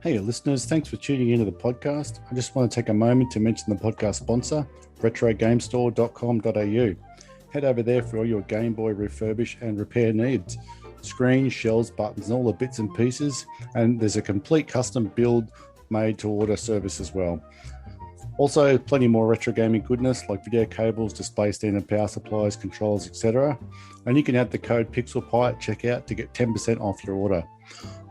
Hey, listeners, thanks for tuning into the podcast. I just want to take a moment to mention the podcast sponsor, retrogamestore.com.au. Head over there for all your Game Boy refurbish and repair needs. Screens, shells, buttons, and all the bits and pieces. And there's a complete custom build made to order service as well. Also, plenty more retro gaming goodness like video cables, display stand and power supplies, controllers, etc. And you can add the code PixelPie at checkout to get 10% off your order.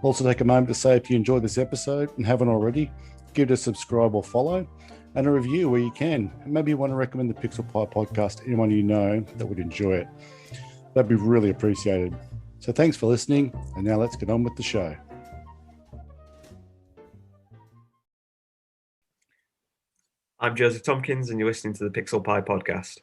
Also, take a moment to say if you enjoyed this episode and haven't already, give it a subscribe or follow and a review where you can. And maybe you want to recommend the Pixel Pie podcast to anyone you know that would enjoy it. That'd be really appreciated. So thanks for listening, and now let's get on with the show. I'm Joseph Tomkins, and you're listening to the Pixel Pie podcast.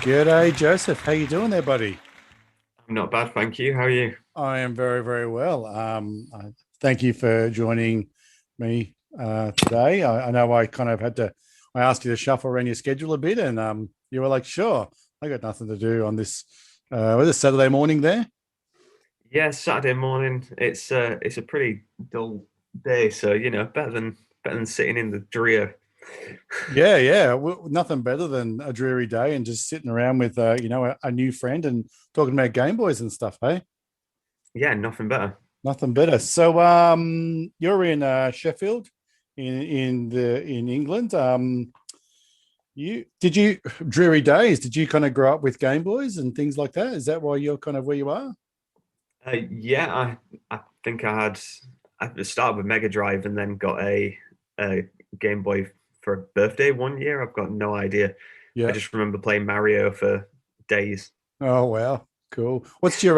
G'day, Joseph. How you doing there, buddy? I'm not bad, thank you. How are you? I am very, very well. Thank you for joining me today. I know I kind of I asked you to shuffle around your schedule a bit, and you were like, sure, I got nothing to do on this. Was it Saturday morning there? Yeah, Saturday morning. It's a pretty dull day, so better than sitting in the drear. Yeah. Well, nothing better than a dreary day and just sitting around with a new friend and talking about Game Boys and stuff, hey? Yeah, nothing better. Nothing better. So you're in Sheffield in England. Dreary days, did you kind of grow up with Game Boys and things like that? Is that why you're kind of where you are? Yeah, I think I started with Mega Drive and then got a Game Boy for a birthday one year. I've got no idea. Yeah. I just remember playing Mario for days. Oh wow, cool. What's your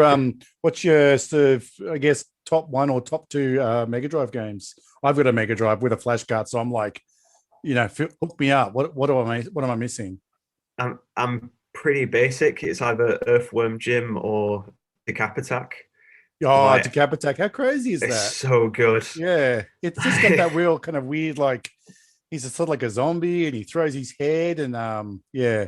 sort of, I guess, top one or top two Mega Drive games? I've got a Mega Drive with a flash card, so I'm like, hook me up. What am I missing? I'm pretty basic. It's either Earthworm Jim or Decap Attack. Oh, Decap Attack! How crazy is that? It's so good. Yeah, it's just got that real kind of weird, like he's a sort of like a zombie, and he throws his head, and yeah.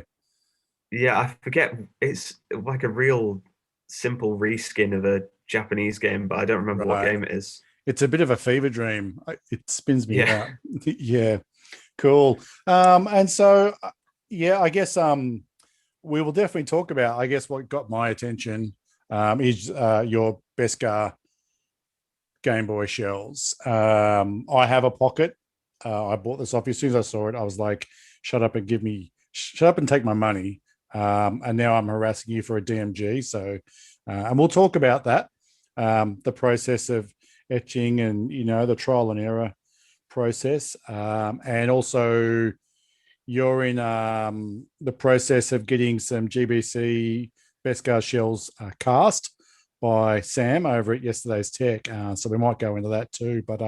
I forget. It's like a real simple reskin of a Japanese game, but I don't remember what game it is. It's a bit of a fever dream. It spins me out. Yeah, cool. And so I guess we will definitely talk about. I guess what got my attention is your Beskar Game Boy shells. I have a Pocket. I bought this off you. As soon as I saw it, I was like, shut up and take my money. And now I'm harassing you for a DMG. So, and we'll talk about that, the process of etching and, the trial and error process. And also you're in the process of getting some GBC Beskar shells cast by Sam over at Yesterday's Tech. So we might go into that too, but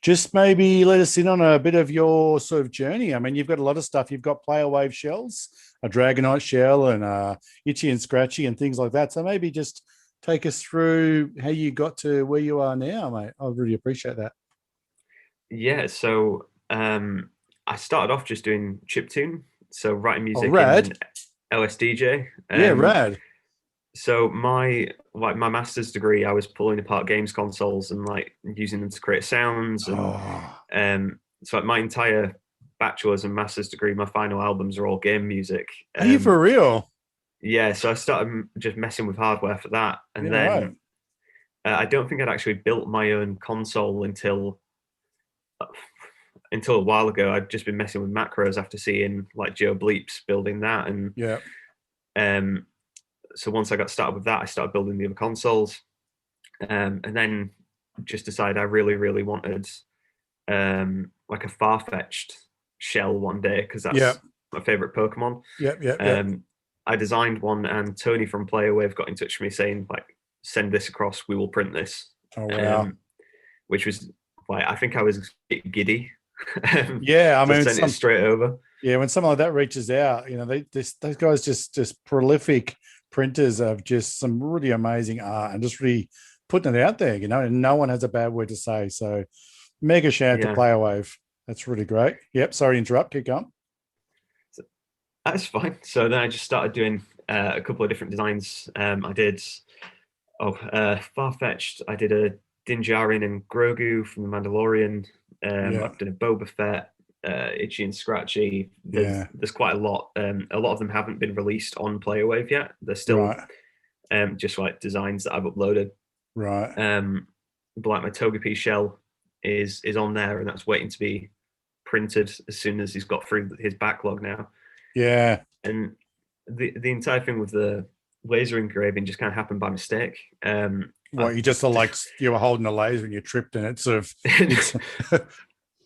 just maybe let us in on a bit of your sort of journey. I mean, you've got a lot of stuff. You've got Player Wave shells, a Dragonite shell, and Itchy and Scratchy and things like that. So maybe just take us through how you got to where you are now, mate. I really appreciate that. Yeah, so I started off just doing chiptune, so writing music in LSDJ. Yeah, rad. So my master's degree, I was pulling apart games consoles and like using them to create sounds. And so like my entire bachelor's and master's degree, my final albums are all game music. Are you for real? Yeah. So I started just messing with hardware for that, and then I don't think I'd actually built my own console until a while ago. I'd just been messing with macros after seeing like Joe Bleeps building that, and so once I got started with that, I started building the other consoles, and then just decided I really, really wanted like a Farfetch'd shell one day because that's my favorite Pokemon. I designed one, and Tony from Player Wave got in touch with me saying like, send this across, we will print this. Oh wow! Which was like, I think I was a bit giddy. Yeah, I mean, sent it straight over. Yeah, when someone like that reaches out, those guys just prolific printers of just some really amazing art and just really putting it out there, and no one has a bad word to say. So mega shout out to PlayerWave. That's really great. Yep, sorry to interrupt. Keep going. That's fine. So then I just started doing a couple of different designs. I did far-fetched. I did a Din Djarin and Grogu from The Mandalorian. I've done a Boba Fett, Itchy and Scratchy. There's quite a lot. A lot of them haven't been released on PlayerWave yet. They're still just like designs that I've uploaded. Right. But like my Togepi shell is on there, and that's waiting to be printed as soon as he's got through his backlog now. Yeah. And the entire thing with the laser engraving just kind of happened by mistake. You just you were holding a laser and you tripped and it sort of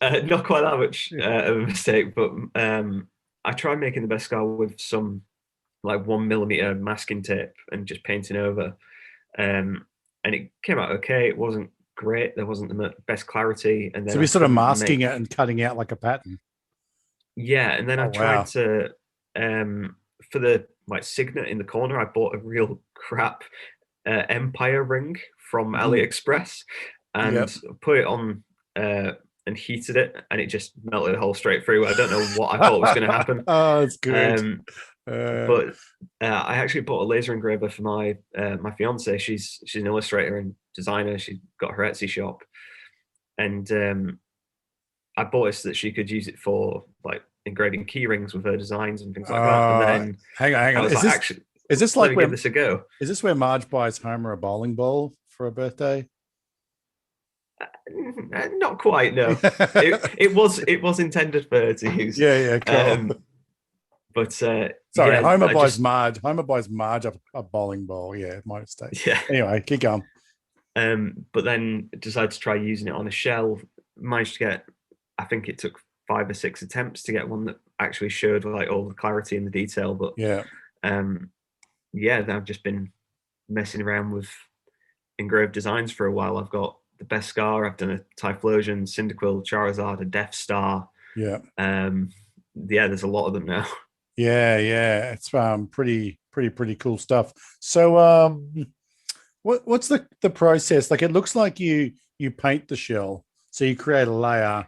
not quite that much of a mistake, but I tried making the Beskar with some like 1mm masking tape and just painting over, and it came out okay. It wasn't great. There wasn't the best clarity, and then so we sort of masking it and cutting out like a pattern. Yeah, and then I tried to for the like signet in the corner, I bought a real crap Empire ring from AliExpress and put it on and heated it, and it just melted a hole straight through. I don't know what I thought was going to happen. Oh, that's good. But I actually bought a laser engraver for my my fiance. She's an illustrator and designer. She got her Etsy shop, and I bought it so that she could use it for like engraving key rings with her designs and things like that. And then hang on. Is this like give this a go? Is this where Marge buys Homer a bowling ball for a birthday? Not quite. No, it was intended for her to use. Yeah, cool. But sorry, Homer buys Marge a bowling ball. Yeah, my mistake. Yeah. Anyway, keep going. But then decided to try using it on a shell. Managed to get, I think it took 5 or 6 attempts to get one that actually showed like all the clarity and the detail. But I've just been messing around with engraved designs for a while. I've got the Beskar, I've done a Typhlosion, Cyndaquil, Charizard, a Death Star. There's a lot of them now. Yeah, it's pretty cool stuff. So what's the process? Like, it looks like you paint the shell, so you create a layer,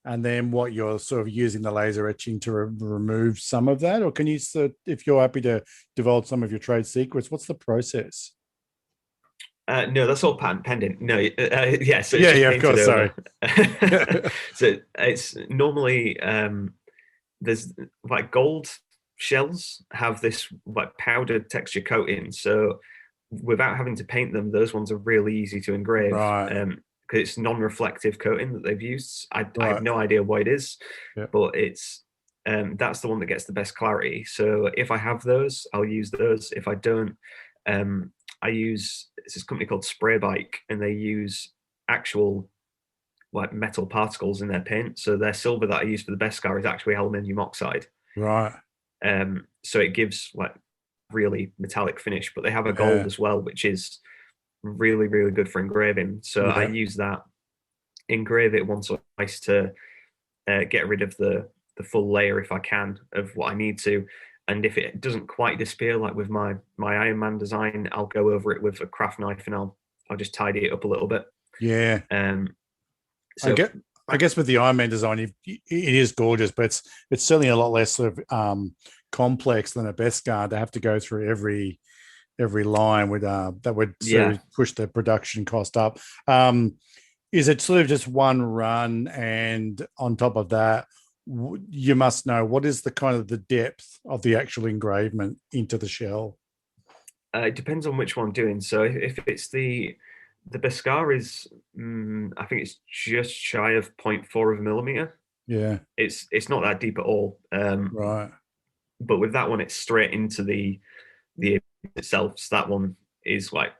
and then you're sort of using the laser etching to remove some of that, or can you, if you're happy to divulge some of your trade secrets, what's the process? No, that's all patent pending. No, So of course. Sorry. So it's normally there's like gold shells have this like powdered texture coating, so without having to paint them, those ones are really easy to engrave. Right. Because it's non-reflective coating that they've used. I have no idea what it is, but it's that's the one that gets the best clarity. So if I have those, I'll use those. If I don't, I use this company called Spray Bike, and they use actual like metal particles in their paint. So their silver that I use for the Beskar is actually aluminium oxide. Right. So it gives like really metallic finish, but they have a gold as well, which is really, really good for engraving. So I use that, engrave it once or twice to get rid of the full layer if I can of what I need to. And if it doesn't quite disappear, like with my Iron Man design, I'll go over it with a craft knife and I'll just tidy it up a little bit. Yeah. So I guess with the Iron Man design, it is gorgeous, but it's certainly a lot less sort of complex than a Beskar to have to go through every line with that would sort of push the production cost up. Is it sort of just one run, and on top of that, you must know what is the kind of the depth of the actual engravement into the shell? It depends on which one I'm doing. So if it's the Beskar is, I think it's just shy of 0.4 of a millimeter. Yeah, it's not that deep at all. Right. But with that one, it's straight into the itself. So that one is like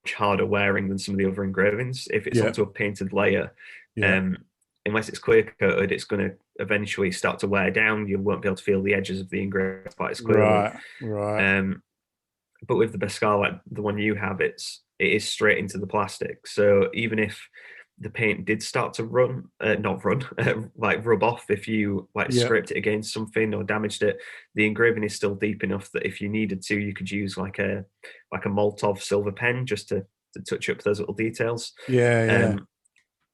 much harder wearing than some of the other engravings. If it's onto a painted layer, unless it's clear coated, it's going to eventually start to wear down. You won't be able to feel the edges of the engraving quite as clearly. Right. But with the Beskar, like the one you have, it is straight into the plastic. So even if the paint did start to not run, like rub off if you like scraped it against something or damaged it. The engraving is still deep enough that if you needed to, you could use like a Moltov silver pen just to touch up those little details.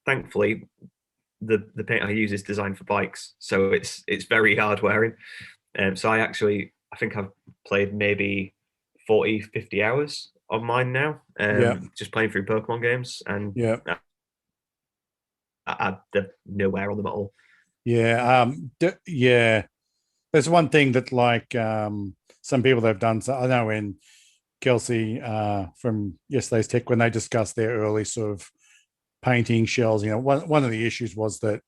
Thankfully, the paint I use is designed for bikes, so it's very hard wearing. So I think I've played maybe 40, 50 hours on mine now, just playing through Pokemon games, and I have no wear on them at all. There's one thing that like some people have done. So I know when Kelsey from Yesterday's Tech, when they discussed their early sort of painting shells, one of the issues was that,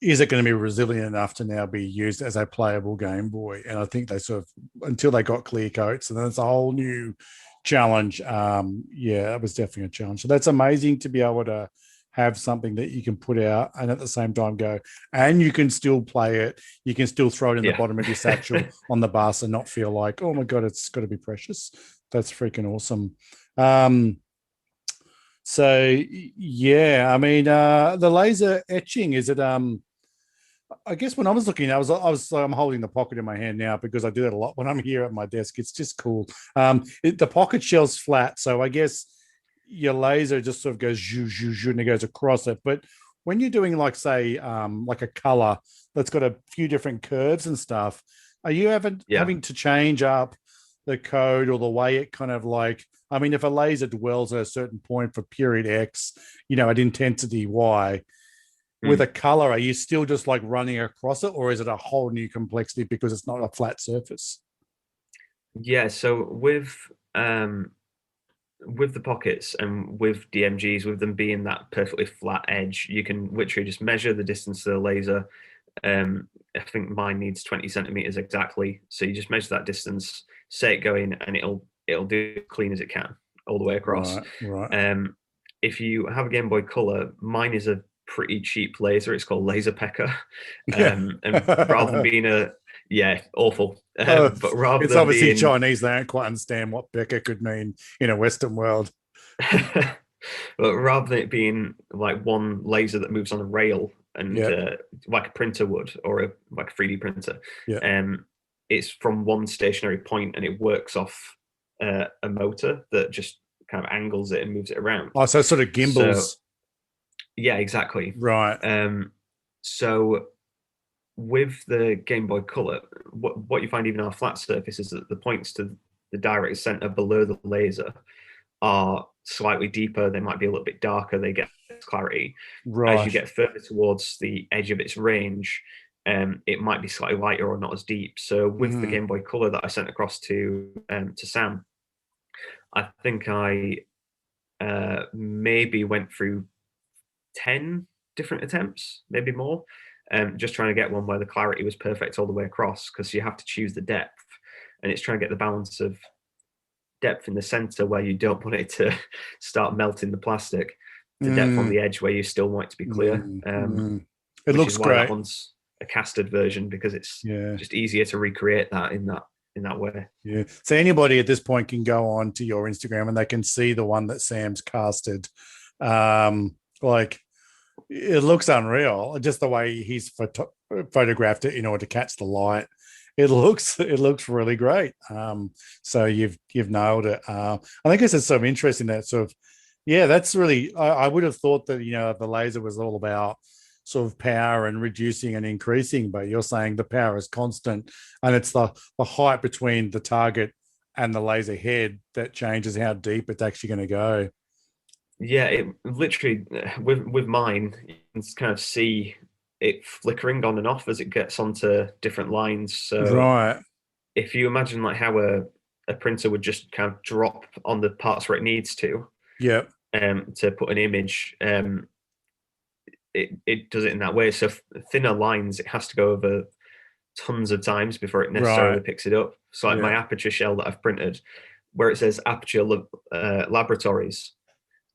is it going to be resilient enough to now be used as a playable Game Boy? And I think they sort of, until they got clear coats, and then it's a whole new challenge. That was definitely a challenge. So that's amazing to be able to have something that you can put out and at the same time go, and you can still play it. You can still throw it in the bottom of your satchel on the bus and not feel like, oh my God, it's got to be precious. That's freaking awesome. So yeah, I mean, the laser etching, is it, I guess when I was looking, I'm holding the pocket in my hand now because I do that a lot when I'm here at my desk. It's just cool. The pocket shell's flat, so I guess your laser just sort of goes zhoo, zhoo, zhoo, and it goes across it. But when you're doing like, say, like a color that's got a few different curves and stuff, are you having to change up the code or the way it kind of like, I mean, if a laser dwells at a certain point for period X, at intensity Y, with a color, are you still just like running across it, or is it a whole new complexity because it's not a flat surface? Yeah, so with the pockets and with DMGs, with them being that perfectly flat edge, you can literally just measure the distance to the laser. I think mine needs 20 centimeters exactly. So you just measure that distance, say it going, and it'll do as clean as it can all the way across. Right. If you have a Game Boy Color, mine is a pretty cheap laser. It's called Laser Pecker. And rather than being awful. But rather it's than obviously being Chinese, they don't quite understand what Pecker could mean in a Western world. But rather than it being like one laser that moves on a rail and like a printer would, or like a 3D printer, it's from one stationary point and it works off a motor that just kind of angles it and moves it around. Oh, so sort of gimbals. Yeah, exactly. Right. So with the Game Boy Color, what you find even on a flat surface is that the points to the direct center below the laser are slightly deeper. They might be a little bit darker. They get clarity. Right. As you get further towards the edge of its range, it might be slightly lighter or not as deep. So with the Game Boy Color that I sent across to Sam, I think I maybe went through 10 different attempts, maybe more, just trying to get one where the clarity was perfect all the way across, because you have to choose the depth, and it's trying to get the balance of depth in the center where you don't want it to start melting the plastic, to depth on the edge where you still want it to be clear. It looks great. That one's a casted version, because it's just easier to recreate that in that way. Yeah. So anybody at this point can go on to your Instagram and they can see the one that Sam's casted. Like, it looks unreal, just the way he's photographed it in order to catch the light. It looks really great. So you've nailed it. I think it's so interesting that sort of, that's really, I would have thought that, the laser was all about sort of power and reducing and increasing, but you're saying the power is constant, and it's the height between the target and the laser head that changes how deep it's actually going to go. Yeah, it literally, with mine, you can kind of see it flickering on and off as it gets onto different lines. So if you imagine like how a printer would just kind of drop on the parts where it needs to, to put an image, it does it in that way. So thinner lines, it has to go over tons of times before it necessarily picks it up. So like my Aperture shell that I've printed, where it says Aperture Laboratories,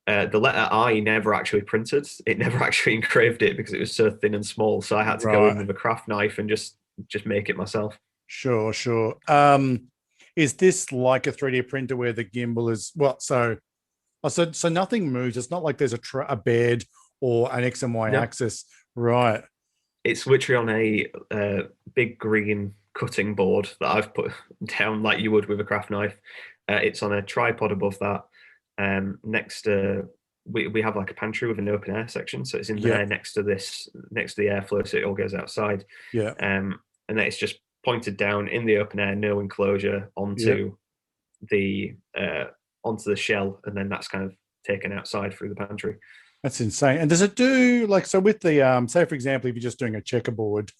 the letter I never actually printed. It never actually engraved it because it was so thin and small. So I had to go in with a craft knife and just make it myself. Sure. Is this like a 3D printer where the gimbal is so Oh, so nothing moves. It's not like there's a bed or an X and Y No, axis, right? it's literally on a big green cutting board that I've put down like you would with a craft knife. It's on a tripod above that. Next to we have like a pantry with an open air section, so it's in Yeah, there next to the airflow, so it all goes outside. yeah, And then it's just pointed down in the open air, no enclosure, yeah. the uh, onto the shell, and then that's kind of taken outside through the pantry. That's insane. And does it do like so with the say for example, if you're just doing a checkerboard,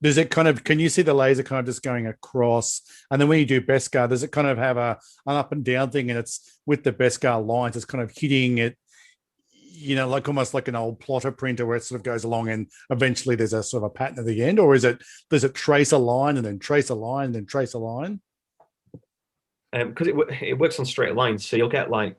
does it kind of can you see the laser kind of just going across? And then when you do Beskar, does it kind of have an up and down thing and it's with the Beskar lines, it's kind of hitting it, like almost like an old plotter printer where it sort of goes along and eventually there's a sort of a pattern at the end, or does it trace a line and then trace a line and then trace a line? Because it works on straight lines, so you'll get like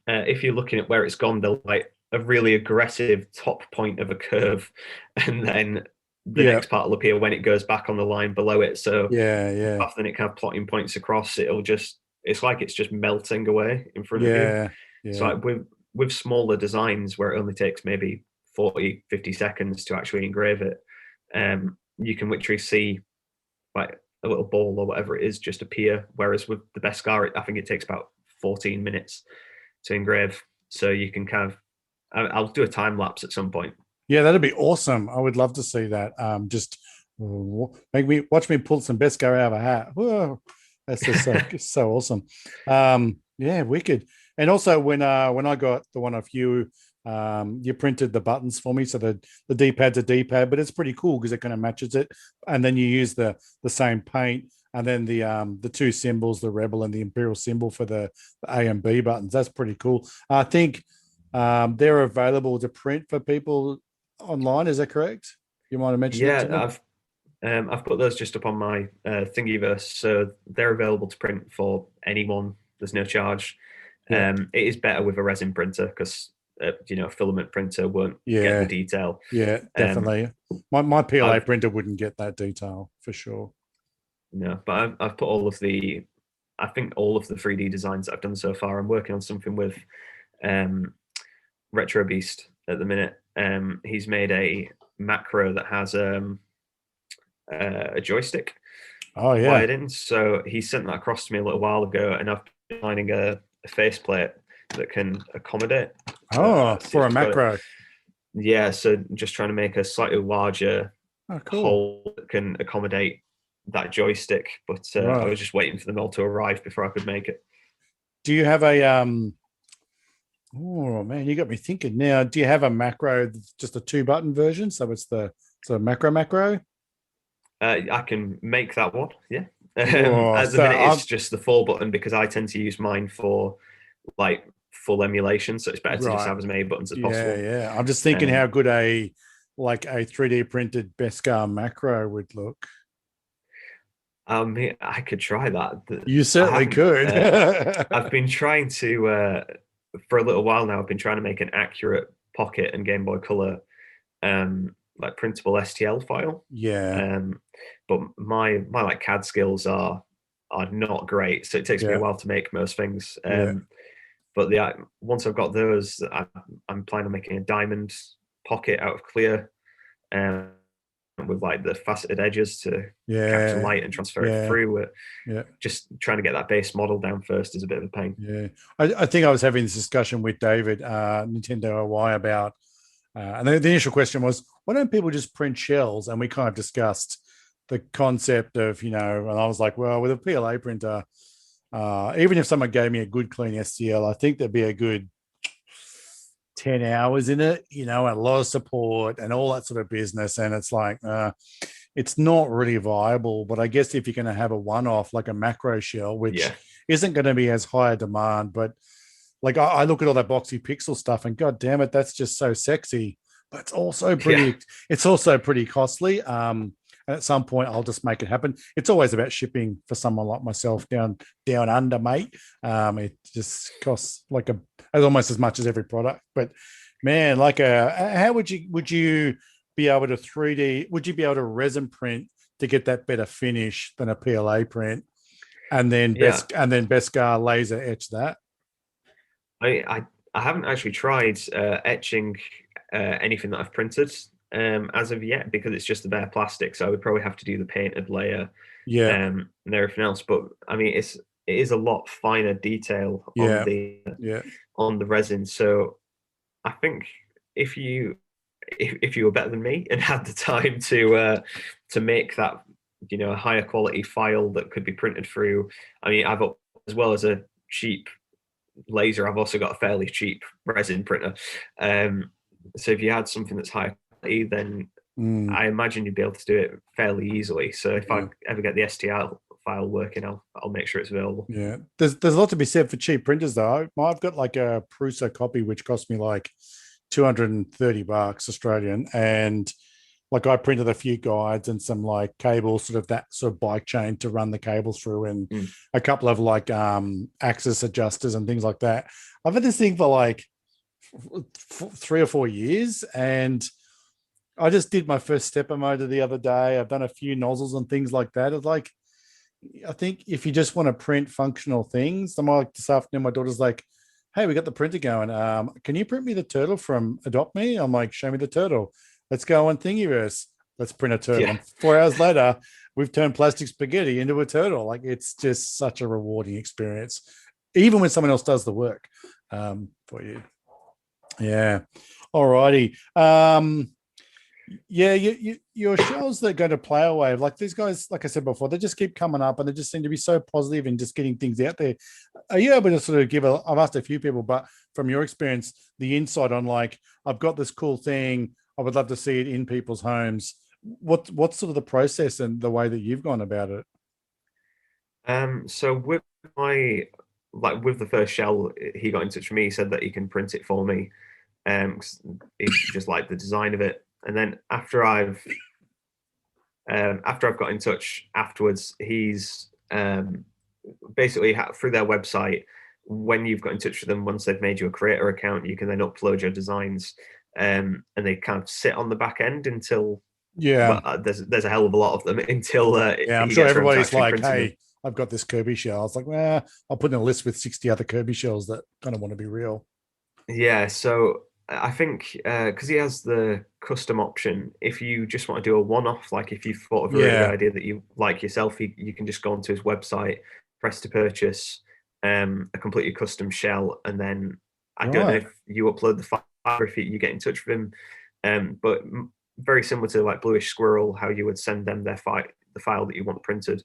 if you're looking at where it's gone, they'll like a really aggressive top point of a curve, and then the next part will appear when it goes back on the line below it. So rather than it kind of plotting points across, it's like it's just melting away in front of you. So like with smaller designs where it only takes maybe 40, 50 seconds to actually engrave it, you can literally see like a little ball or whatever it is just appear. Whereas with the Beskar, I think it takes about 14 minutes to engrave. So you can kind of, I'll do a time lapse at some point. Yeah, that'd be awesome. I would love to see that. Just watch me pull some Beskar out of a hat. Whoa, that's just so awesome. Yeah, wicked. And also when I got the one of you, you printed the buttons for me, so the D-pad's a D-pad, but it's pretty cool because it kind of matches it. And then you use the same paint, and then the two symbols, the Rebel and the Imperial symbol for the A and B buttons. That's pretty cool. I think they're available to print for people online. Is that correct? You might have mentioned it to me. I've put those just up on my Thingiverse, so they're available to print for anyone. There's no charge. It is better with a resin printer because a filament printer won't get the detail. Yeah, definitely. My PLA printer wouldn't get that detail for sure. No, but I've put I think all of the 3D designs that I've done so far. I'm working on something with Retro Beast at the minute. He's made a macro that has a joystick wired in. So he sent that across to me a little while ago, and I've been designing a faceplate that can accommodate. For a macro. Yeah, so just trying to make a slightly larger hole that can accommodate that joystick. But I was just waiting for them all to arrive before I could make it. Do you have a oh man, you got me thinking now. Do you have a macro, just a 2-button version? So it's the macro? I can make that one, yeah. At the minute, it's just the 4-button because I tend to use mine for like full emulation, so it's better to just have as many buttons as possible. Yeah. I'm just thinking how good a 3D printed Beskar macro would look. I could try that. You certainly could. I've been trying to for a little while now. I've been trying to make an accurate Pocket and Game Boy Color like printable STL file. But my like CAD skills are not great, so it takes me a while to make most things. But once I've got those, I'm planning on making a diamond Pocket out of clear, with like the faceted edges to capture light and transfer it through. Just trying to get that base model down first is a bit of a pain. Yeah, I think I was having this discussion with David, Nintendo OY, about, and the initial question was, why don't people just print shells? And we kind of discussed the concept of, and I was like, well, with a PLA printer, even if someone gave me a good clean STL, I think there'd be a good 10 hours in it, and a lot of support and all that sort of business. And it's like, it's not really viable. But I guess if you're going to have a one-off, like a macro shell, which isn't going to be as high a demand, but like I look at all that boxy pixel stuff and God damn it, that's just so sexy. But it's also pretty costly. And at some point I'll just make it happen. It's always about shipping for someone like myself down under, mate. It just costs almost as much as every product. But man, how would you be able to 3D? Would you be able to resin print to get that better finish than a PLA print, and then Beskar laser etch that? I haven't actually tried etching anything that I've printed as of yet, because it's just the bare plastic. So I would probably have to do the painted layer Yeah, and everything else. But I mean, it is a lot finer detail yeah, yeah, on the resin. So I think if you if you were better than me and had the time to make that, you know, a higher quality file that could be printed through. I mean, I've, as well as a cheap laser, I've also got a fairly cheap resin printer. So if you had something that's high quality, then I imagine you'd be able to do it fairly easily. So if I ever get the STL file working, I'll make sure it's available. Yeah, there's a lot to be said for cheap printers though. I've got like a Prusa copy which cost me like $230 Australian, and like I printed a few guides and some like cables, sort of that sort of bike chain to run the cables through, and a couple of like axis adjusters and things like that. I've had this thing for like 3 or 4 years, and I just did my first stepper motor the other day. I've done a few nozzles and things like that. It's like, I think if you just want to print functional things, I'm like this afternoon, my daughter's like, "Hey, we got the printer going. Can you print me the turtle from Adopt Me?" I'm like, "Show me the turtle. Let's go on Thingiverse. Let's print a turtle." Yeah. And 4 hours later, we've turned plastic spaghetti into a turtle. Like, it's just such a rewarding experience, even when someone else does the work for you. Yeah. All righty. Yeah, your shows that go to Play Away, like these guys, like I said before, they just keep coming up and they just seem to be so positive and just getting things out there. Are you able to sort of give I've asked a few people, but from your experience, the insight on like, I've got this cool thing, I would love to see it in people's homes. What's sort of the process and the way that you've gone about it? So with my, like with the first shell, he got in touch with me. He said that he can print it for me. 'Cause he just liked the design of it. And then after I've got in touch afterwards, he's basically through their website. When you've got in touch with them, once they've made you a creator account, you can then upload your designs, and they kind of sit on the back end until, Yeah. well, there's a hell of a lot of them until Yeah, I'm he sure gets around to everybody's actually like, printing them. "Hey, I've got this Kirby shell." It's like, well, I'll put in a list with 60 other Kirby shells that kind of want to be real. Yeah, so I think because he has the custom option, if you just want to do a one-off, like if you've thought of a really good Yeah. idea that you like yourself, you can just go onto his website, press to purchase a completely custom shell, and then I don't know Right. if you upload the file or if you get in touch with him, but very similar to like Bluish Squirrel, how you would send them the file that you want printed.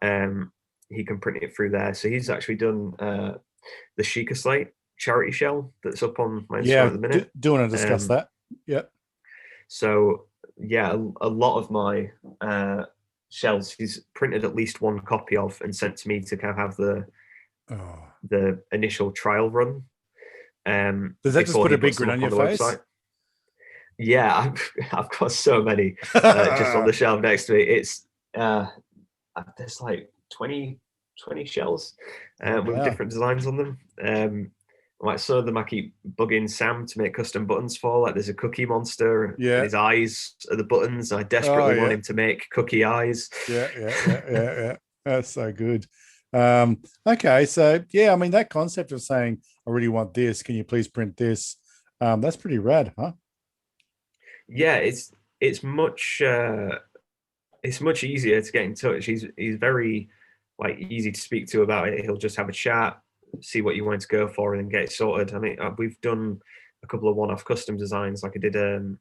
Um, he can print it through there. So he's actually done the Sheikah Slate charity shell that's up on my Instagram Yeah, at the minute. do want to discuss Um, that. Yeah. so yeah, a lot of my shells he's printed at least one copy of and sent to me to kind of have Oh. the initial trial run Does that just before put he a big puts them grin on up your on the face? website. Yeah, I've got so many just on the shelf next to me. It's there's like 20 shells Oh, with wow. different designs on them. Like some of them I keep bugging Sam to make custom buttons for. Like there's a cookie monster and Yeah. his eyes are the buttons. I Oh, desperately want yeah. him to make cookie eyes. Yeah. That's so good. Okay, so yeah, I mean that concept of saying, "I really want this. Can you please print this?" That's pretty rad, huh? Yeah, it's much easier to get in touch. He's very like easy to speak to about it. He'll just have a chat, see what you want to go for, and then get it sorted. I mean, we've done a couple of one-off custom designs. Like I did a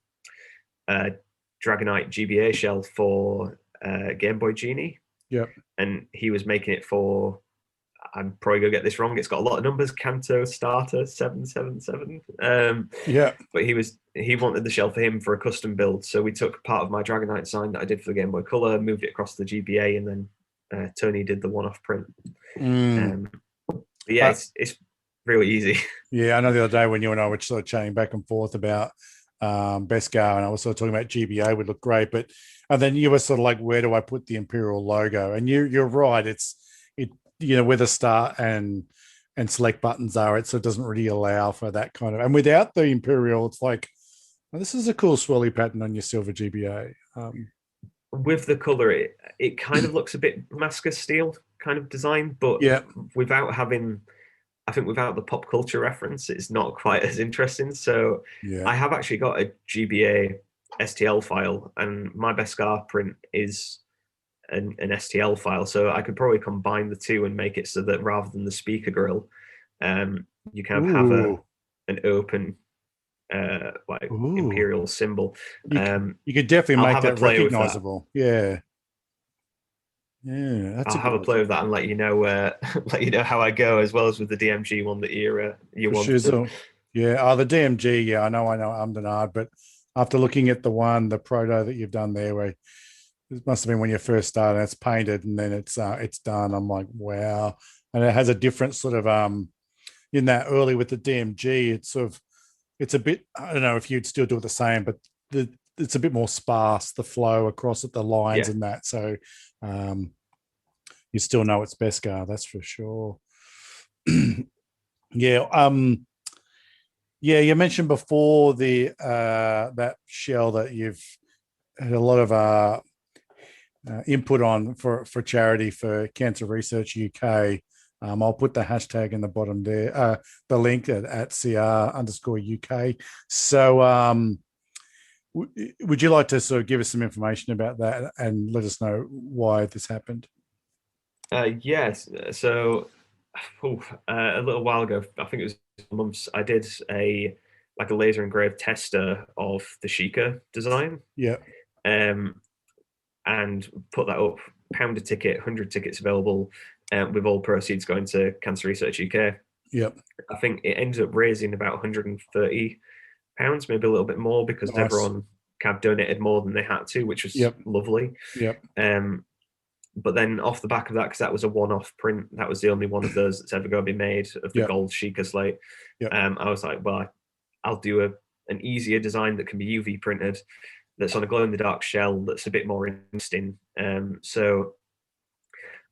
Dragonite GBA shell for Game Boy Genie, Yep. and he was making it for. I'm probably gonna get this wrong. It's got a lot of numbers. Kanto Starter 777. Yeah. But he wanted the shell for him for a custom build. So we took part of my Dragonite design that I did for the Game Boy Color, moved it across to the GBA, and then Tony did the one-off print. Mm. Um, but yeah, it's really easy. Yeah, I know the other day when you and I were sort of chatting back and forth about Beskar, and I was sort of talking about GBA would look great, but and then you were sort of like, where do I put the Imperial logo? And you're right, it where the start and select buttons are, it so it doesn't really allow for that kind of, and without the Imperial, it's like, well, this is a cool swirly pattern on your silver GBA. With the color, it kind of looks a bit Damascus steel kind of design, but Yeah. without having I think without the pop culture reference, it's not quite as interesting. So I have actually got a GBA STL file, and my Beskar print is an STL file. So I could probably combine the two and make it so that rather than the speaker grill, you kind of have an open like imperial symbol. You could definitely make that recognizable. Yeah. Yeah, I'll have a play with that and let you know let you know how I go, as well as with the DMG one that you wanted. Sure. Yeah, the DMG. Yeah, I know. I'm Denard, but after looking at the proto that you've done there, where it must have been when you first started, it's painted and then it's done. I'm like, wow, and it has a different sort of in that early with the DMG. It's a bit. I don't know if you'd still do it the same, but it's a bit more sparse, the flow across at the lines and that. So you still know it's Beskar, that's for sure. Yeah. You mentioned before the that shell that you've had a lot of input on for charity for Cancer Research UK. I'll put the hashtag in the bottom there, the link at CR_UK. So would you like to sort of give us some information about that and let us know why this happened? Yes. So a little while ago, I think it was months, I did a laser engraved tester of the Sheikah design. Yeah. And put that up, pound a ticket, 100 tickets available, with all proceeds going to Cancer Research UK. Yep. I think it ended up raising about £130, maybe a little bit more, because everyone kind of donated more than they had to, which was lovely. Yep. But then off the back of that, because that was a one-off print, that was the only one of those that's ever going to be made of the gold Sheikah slate. I was like, well, I'll do an easier design that can be UV printed, that's on a glow-in-the-dark shell that's a bit more interesting. So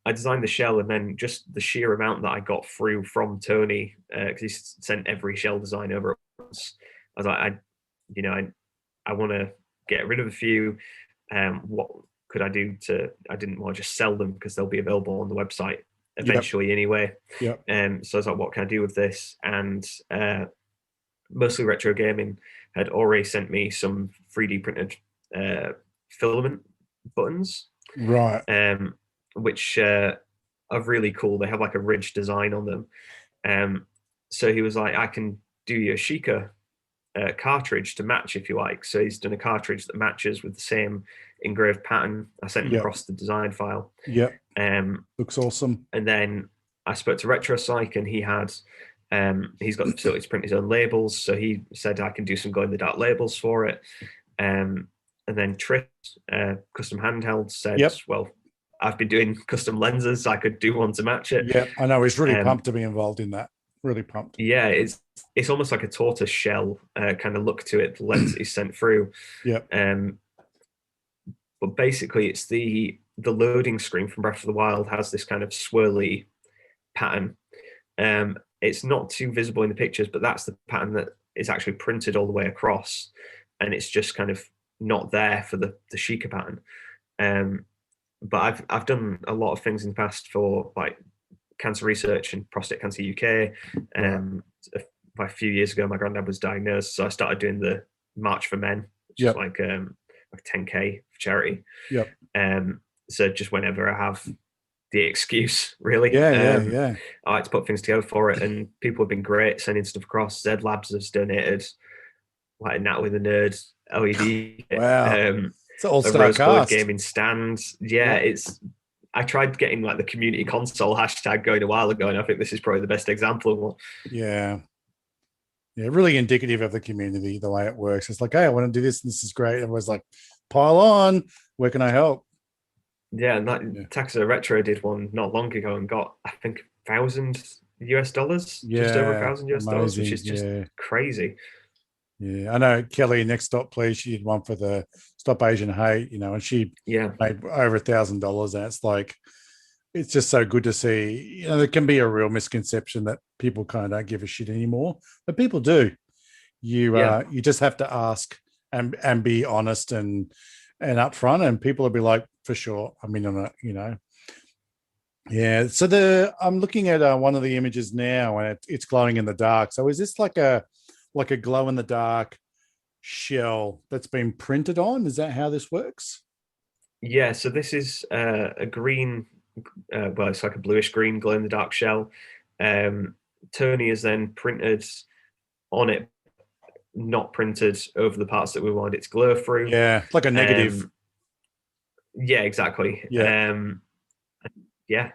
I designed the shell, and then just the sheer amount that I got through from Tony, because he sent every shell design over at once. I was like, I want to get rid of a few. What could I do I didn't want to just sell them, because they'll be available on the website eventually anyway. So I was like, what can I do with this? And Mostly Retro Gaming had already sent me some 3D printed filament buttons, right? Which are really cool. They have like a ridge design on them. So he was like, I can do your Sheikah cartridge to match if you like. So he's done a cartridge that matches with the same engraved pattern. I sent him across the design file. Looks awesome. And then I spoke to RetroPsych, and he's got the facility to print his own labels. So he said I can do some glow-in-the-dark labels for it. And then Tris, Custom Handheld, said, well, I've been doing custom lenses. I could do one to match it. Yeah, I know. He's really pumped to be involved in that. Really pumped. Yeah, it's almost like a tortoise shell kind of look to it, the lens that he's sent through. But basically, it's the loading screen from Breath of the Wild has this kind of swirly pattern. It's not too visible in the pictures, but that's the pattern that is actually printed all the way across, and it's just kind of not there for the Sheikah pattern. But I've done a lot of things in the past for like Cancer Research and Prostate Cancer UK. A few years ago, my granddad was diagnosed, so I started doing the March for Men, which is like 10K for charity. So just whenever I have the excuse, really, I like to put things together for it, and people have been great sending stuff across. Z Labs has donated like a Nat with a Nerd LED. Wow. It's an all-star Rose Gold cast. Gaming stand. I tried getting like the community console hashtag going a while ago, and I think this is probably the best example of one. Yeah, really indicative of the community, the way it works. It's like, hey, I want to do this, and this is great. Everyone's like, pile on. Where can I help? Yeah, and Taxa Retro did one not long ago and got, I think, $1,000 US, just over $1,000 US, which is just crazy. Yeah, I know Kelly, Next Stop Please, she did one for the Stop Asian Hate, and she made over $1,000. And it's like, it's just so good to see. There can be a real misconception that people kind of don't give a shit anymore, but people do. You just have to ask and be honest and upfront, and people will be like, for sure. I mean, Yeah. So I'm looking at one of the images now, and it's glowing in the dark. So is this like a glow in the dark shell that's been printed on? Is that how this works? Yeah, so this is a green, well, it's like a bluish green glow in the dark shell. Um, Tony has then printed on it, not printed over the parts that we wanted it to glow through. Yeah, like a negative. Yeah, exactly. Yeah. Yeah,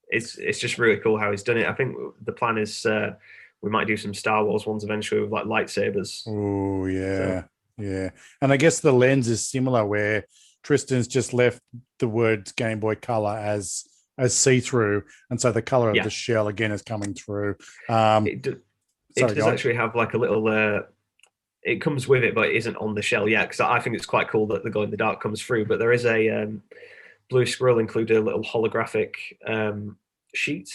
it's just really cool how he's done it. I think the plan is we might do some Star Wars ones eventually with like lightsabers. Oh, So yeah. Yeah. And I guess the lens is similar where Tristan's just left the word Game Boy Color as see-through. And so the color of yeah, the shell again is coming through. it do, it Sorry, does go on. actually have like a little. It comes with it, but it isn't on the shell yet. Because I think it's quite cool that the glow in the dark comes through. But there is a Blue Squirrel included a little holographic sheet.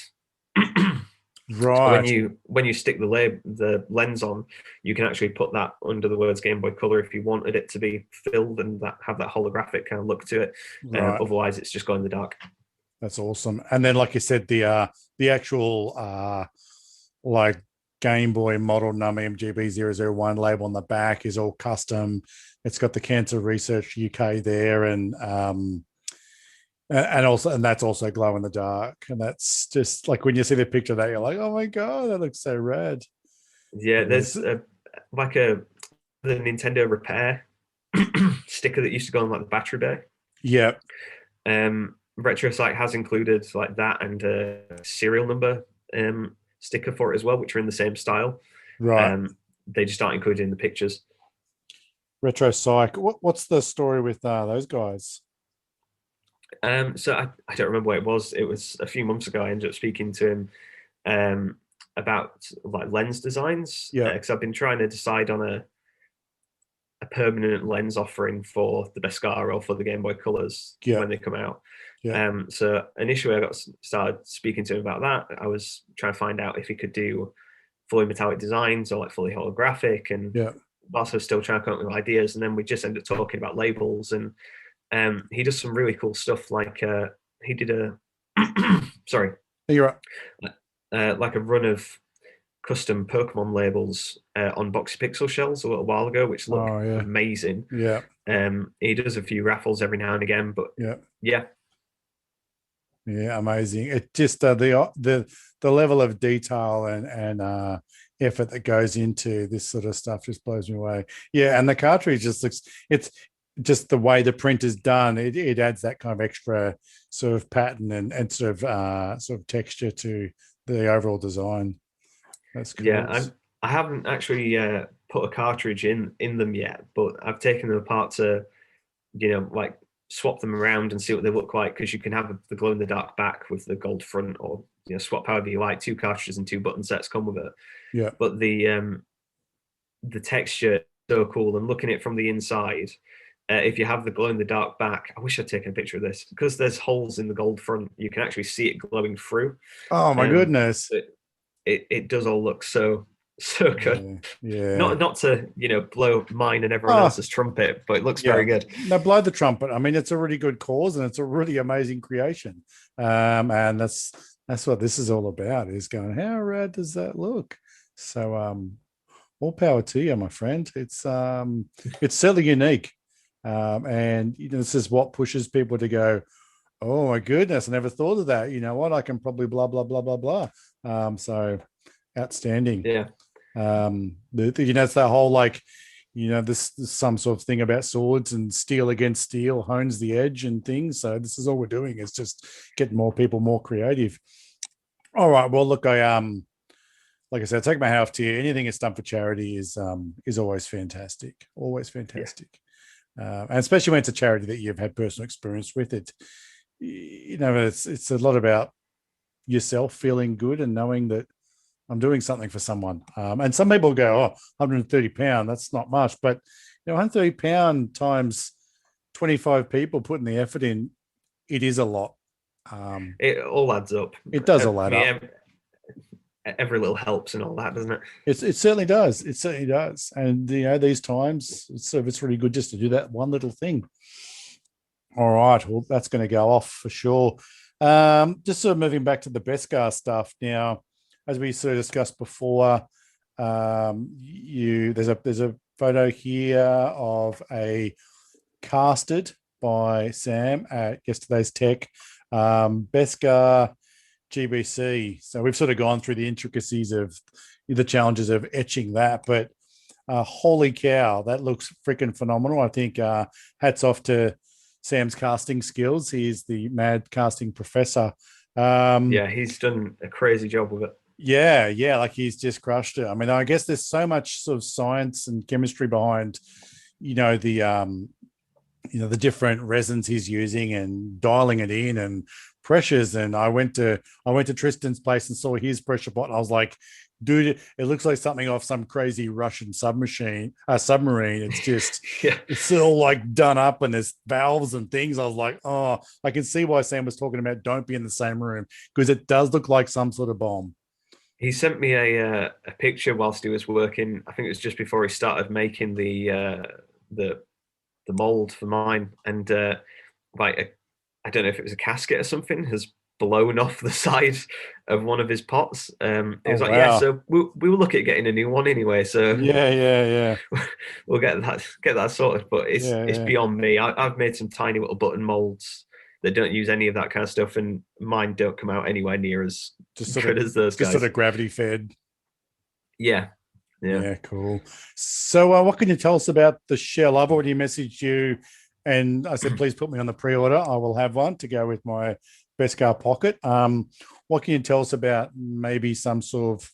Right. When you stick the lens on, you can actually put that under the words Game Boy Color if you wanted it to be filled and that have that holographic kind of look to it. Right. Otherwise, it's just going in the dark. That's awesome. And then, like you said, the actual like Game Boy model number MGB001 label on the back is all custom. It's got the Cancer Research UK there, and that's also glow in the dark. And that's just like when you see the picture of that, you're like, oh my god, that looks so rad. Yeah, Yes. there's like the Nintendo repair sticker that used to go on like the battery bay. Yeah. RetroSite has included like that and a serial number sticker for it as well, which are in the same style. Right. They just aren't included in the pictures. Retro Psych. What's the story with those guys? So I don't remember what it was. It was a few months ago. I ended up speaking to him about like lens designs. Yeah. Because I've been trying to decide on a permanent lens offering for the Beskar or for the Game Boy Colors Yeah. when they come out. Yeah. So initially I got started speaking to him about that. I was trying to find out if he could do fully metallic designs or like fully holographic, and Yeah. whilst I was still trying to come up with ideas. And then we just ended up talking about labels, and he does some really cool stuff. Like he did a sorry, You're right. like a run of custom Pokemon labels on Boxy Pixel shells a little while ago, which look amazing. Yeah. He does a few raffles every now and again, but yeah, amazing. It just the level of detail and effort that goes into this sort of stuff just blows me away. Yeah, and the cartridge just looks, it's just the way the print is done. It adds that kind of extra sort of pattern and sort of texture to the overall design. That's cool. Yeah, I haven't actually put a cartridge in them yet, but I've taken them apart to, like swap them around and see what they look like, because you can have the glow in the dark back with the gold front, or swap however you like. 2 cartridges and 2 button sets come with it. Yeah. But the texture is so cool, and looking at it from the inside, if you have the glow in the dark back, I wish I'd taken a picture of this, because there's holes in the gold front. You can actually see it glowing through. Oh my goodness! It does all look so good. Yeah. Not to blow mine and everyone else's trumpet, but it looks very good. No, blow the trumpet. I mean, it's a really good cause and it's a really amazing creation. And that's what this is all about, is going, how rad does that look? So all power to you, my friend. It's certainly unique. And this is what pushes people to go, oh my goodness, I never thought of that. You know what? I can probably blah blah blah blah blah. So outstanding. Yeah. It's that whole like, this some sort of thing about swords and steel against steel hones the edge and things. So this is all we're doing, is just getting more people more creative. All right. Well, look, like I said, I take my hat off to you. Anything that's done for charity is always fantastic. Always fantastic. Yeah. And especially when it's a charity that you've had personal experience with it. It's a lot about yourself feeling good and knowing that I'm doing something for someone. And some people go, oh, £130, that's not much. But £130 times 25 people putting the effort in, it is a lot. It all adds up. It does all add up. Every little helps and all that, doesn't it? It certainly does. It certainly does. And these times, it's really good just to do that one little thing. All right. Well, that's going to go off for sure. Just sort of moving back to the Beskar stuff now, as we sort of discussed before. There's a photo here of a casted by Sam at yesterday's tech, Beskar GBC. So we've sort of gone through the intricacies of the challenges of etching that, but holy cow, that looks freaking phenomenal. I think hats off to Sam's casting skills. He's the mad casting professor. Yeah, he's done a crazy job with it. Yeah, like he's just crushed it. I mean, I guess there's so much sort of science and chemistry behind, the different resins he's using and dialing it in and pressures. And I went to Tristan's place and saw his pressure pot, and I was like, dude, it looks like something off some crazy Russian submarine. It's just, It's all like done up and there's valves and things. I was like, oh, I can see why Sam was talking about don't be in the same room, because it does look like some sort of bomb. He sent me a picture whilst he was working. I think it was just before he started making the mold for mine, and I don't know if it was a casket or something has blown off the side of one of his pots. It was wow. Yeah, so we will look at getting a new one anyway. So yeah, we'll get that sorted. But it's beyond me. I've made some tiny little button molds that don't use any of that kind of stuff, and mine don't come out anywhere near as good as those guys. Just sort of gravity fed. Yeah. Cool. So what can you tell us about the shell? I've already messaged you and I said, please put me on the pre-order. I will have one to go with my Beskar pocket. What can you tell us about maybe some sort of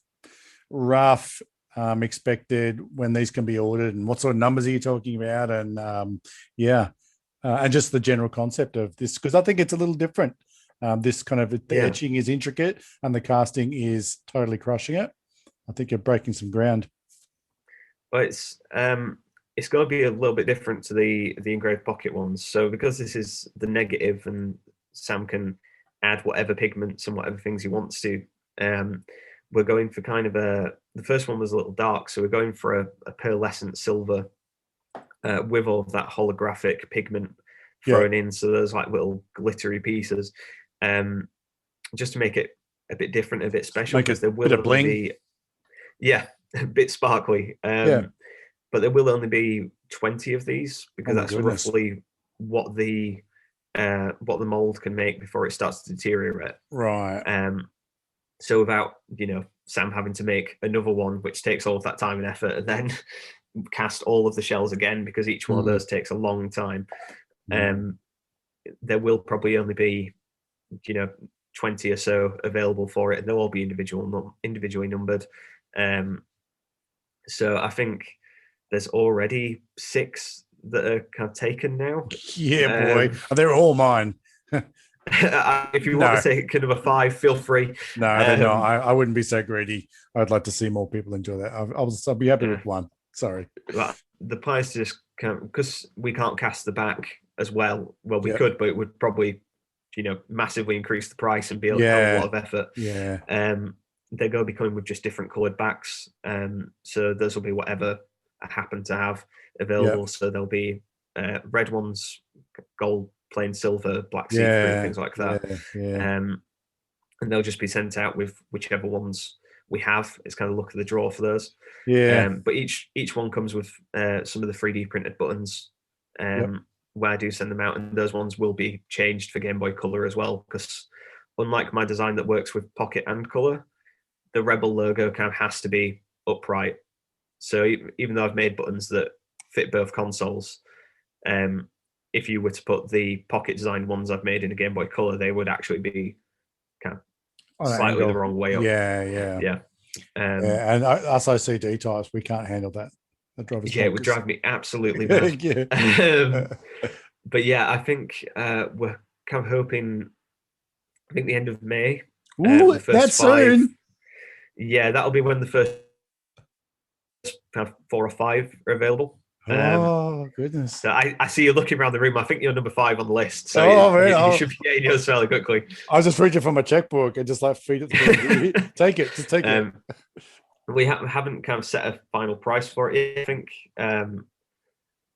rough expected when these can be ordered, and what sort of numbers are you talking about? And and just the general concept of this, because I think it's a little different. This kind of the etching is intricate and the casting is totally crushing it. I think you're breaking some ground. Well, it's going to be a little bit different to the engraved pocket ones. So because this is the negative and Sam can add whatever pigments and whatever things he wants to, we're going for kind of the first one was a little dark, so we're going for a pearlescent silver with all of that holographic pigment thrown in. So there's like little glittery pieces, just to make it a bit different, a bit special, because there will only be a bit sparkly. But there will only be 20 of these, because that's roughly what the mold can make before it starts to deteriorate. Right. So without Sam having to make another one, which takes all of that time and effort, and then cast all of the shells again, because each one of those takes a long time. There will probably only be 20 or so available for it, and they'll all be individually numbered. So I think there's already 6 that are kind of taken now. Yeah, boy. They're all mine. If you want to take kind of a 5, feel free. No, they're not. I wouldn't be so greedy. I'd like to see more people enjoy that. I'll be happy with one. Sorry. Well, the price just because we can't cast the back as well. Well, we could, but it would probably, massively increase the price and be a lot of effort. Yeah. They're going to be coming with just different coloured backs. So those will be whatever I happen to have available. So there'll be red ones, gold, plain silver, black see-through, things like that. And they'll just be sent out with whichever ones we have. It's kind of luck of the draw for those. But each one comes with some of the 3D printed buttons where I do send them out, and those ones will be changed for Game Boy Color as well, because unlike my design that works with pocket and color, the Rebel logo kind of has to be upright. So even though I've made buttons that fit both consoles, if you were to put the pocket designed ones I've made in a Game Boy Color, they would actually be kind of slightly the wrong way up. Yeah. And us OCD types, we can't handle that. It would drive me absolutely mad. But yeah, I think we're kind of hoping, I think the end of May. Ooh, that's soon. Yeah, that'll be when the first kind of 4 or 5 are available. Oh, goodness. So I see you looking around the room. I think you're number 5 on the list. So you should be getting yours fairly quickly. I was just reaching for my checkbook and just feed it to me. Take it. Just take it. We haven't kind of set a final price for it, I think.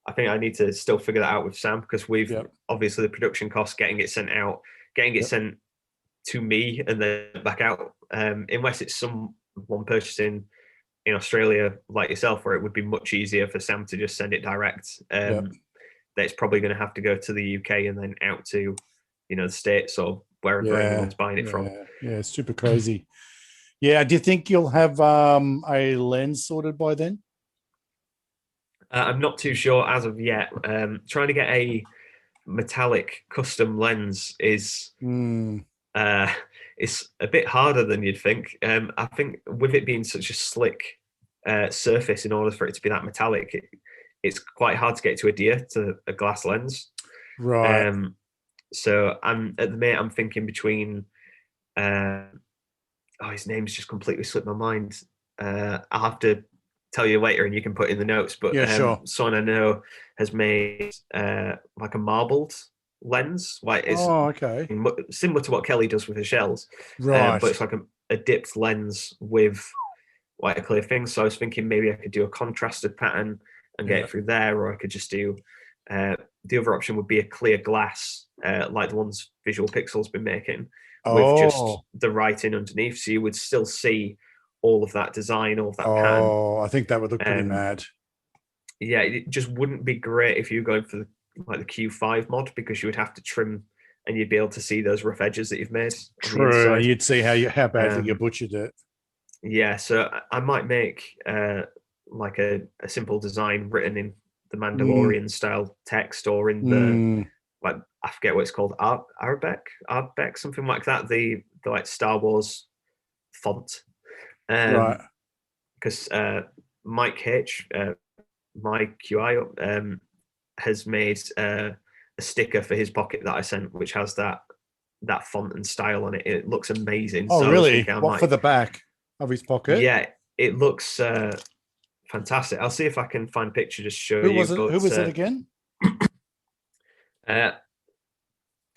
I think I need to still figure that out with Sam, because we've obviously the production costs, getting it sent out, getting it sent to me and then back out. Unless it's someone purchasing in Australia like yourself, where it would be much easier for Sam to just send it direct. That it's probably going to have to go to the UK and then out to, the States or wherever anyone's buying it from. Yeah, super crazy. Yeah, do you think you'll have a lens sorted by then? I'm not too sure as of yet. Trying to get a metallic custom lens is it's a bit harder than you'd think. I think with it being such a slick surface, in order for it to be that metallic, it's quite hard to get to adhere to a glass lens. Right. So I'm at the minute I'm thinking between his name's just completely slipped my mind. I'll have to tell you later and you can put in the notes, but sure. someone I know has made like a marbled lens, like it's okay, similar to what Kelly does with her shells, right? But it's like a dipped lens with like a clear thing. So I was thinking maybe I could do a contrasted pattern and get it through there, or I could just do the other option would be a clear glass, like the ones Visual Pixel's been making, with just the writing underneath, so you would still see all of that design, all of that pattern. I think that would look pretty mad. Yeah, it just wouldn't be great if you were going for the Q5 mod, because you would have to trim and you'd be able to see those rough edges that you've made. True, and you'd see how badly you butchered it. Yeah, so I might make like a simple design written in the Mandalorian style text, or in the like, I forget what it's called, Arbeck, something like that. The like Star Wars font. Right. Because Mike H, Mike QI, has made a sticker for his pocket that I sent, which has that font and style on it. It looks amazing. Oh, so really? What, for the back of his pocket? Yeah, it looks fantastic. I'll see if I can find a picture to show you. Who was it again?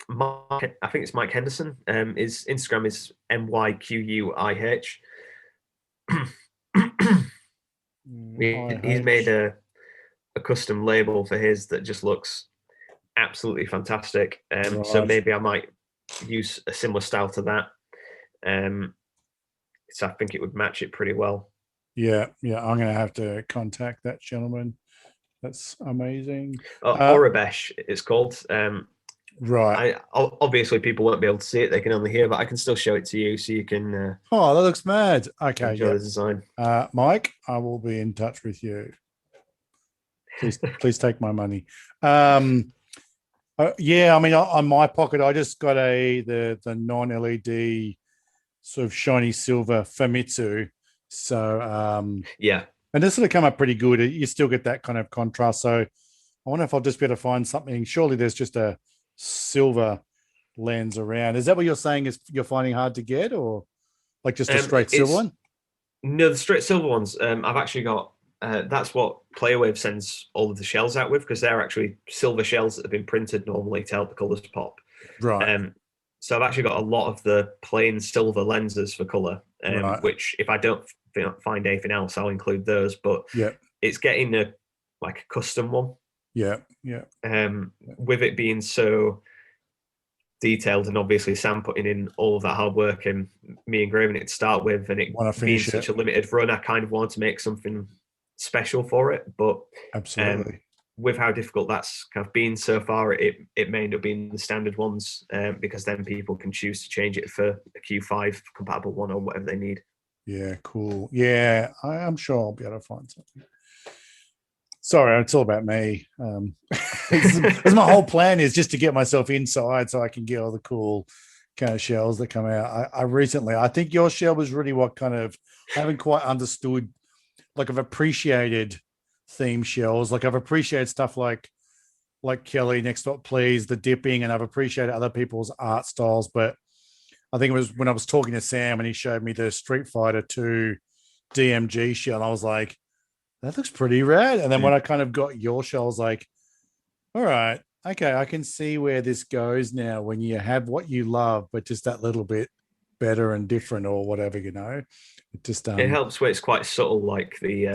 Mark, I think it's Mike Henderson. His Instagram is MYQUIH. He's made a custom label for his that just looks absolutely fantastic. So maybe I might use a similar style to that. So I think it would match it pretty well. Yeah, I'm going to have to contact that gentleman. That's amazing. Orabesh, it's called. Right. Obviously, people won't be able to see it; they can only hear. But I can still show it to you, so you can. That looks mad. Okay, enjoy the design. Mike, I will be in touch with you. Please take my money. I mean, on my pocket, I just got the non-LED sort of shiny silver Famitsu. So and this sort of come up pretty good. You still get that kind of contrast. So I wonder if I'll just be able to find something. Surely there's just a silver lens around. Is that what you're saying is you're finding hard to get, or like just a straight silver one? No, the straight silver ones. I've actually got. That's what PlayerWave sends all of the shells out with, because they're actually silver shells that have been printed normally to help the colors pop. Right. So I've actually got a lot of the plain silver lenses for color, which if I don't find anything else, I'll include those. But it's getting a custom one. Yeah. With it being so detailed, and obviously Sam putting in all of that hard work and me engraving it to start with, and it being such a limited run, I kind of wanted to make something special for it. But absolutely, with how difficult that's kind of been so far, it may end up being the standard ones, because then people can choose to change it for a Q5 compatible one or whatever they need. Yeah, cool. Yeah, I'm sure I'll be able to find something. Sorry, it's all about me. Because my whole plan is just to get myself inside so I can get all the cool kind of shells that come out. I think your shell was really what kind of, I haven't quite understood. Like, I've appreciated theme shells. Like, I've appreciated stuff like Kelly, Next Stop Please, the dipping, and I've appreciated other people's art styles. But I think it was when I was talking to Sam and he showed me the Street Fighter 2 DMG shell, I was like, that looks pretty rad. And then when I kind of got your shell, I was like, all right, okay, I can see where this goes now, when you have what you love, but just that little bit better and different or whatever, It just it helps where it's quite subtle, like the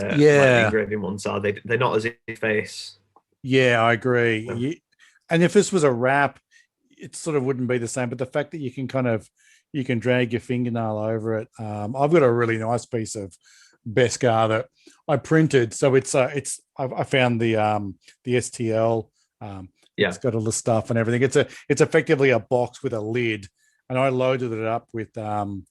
engraving ones are. They're not as in your face Yeah, I agree. And if this was a wrap, it sort of wouldn't be the same. But the fact that you can you can drag your fingernail over it. I've got a really nice piece of Beskar that I printed. So I found the STL. It's got all the stuff and everything. It's effectively a box with a lid, and I loaded it up with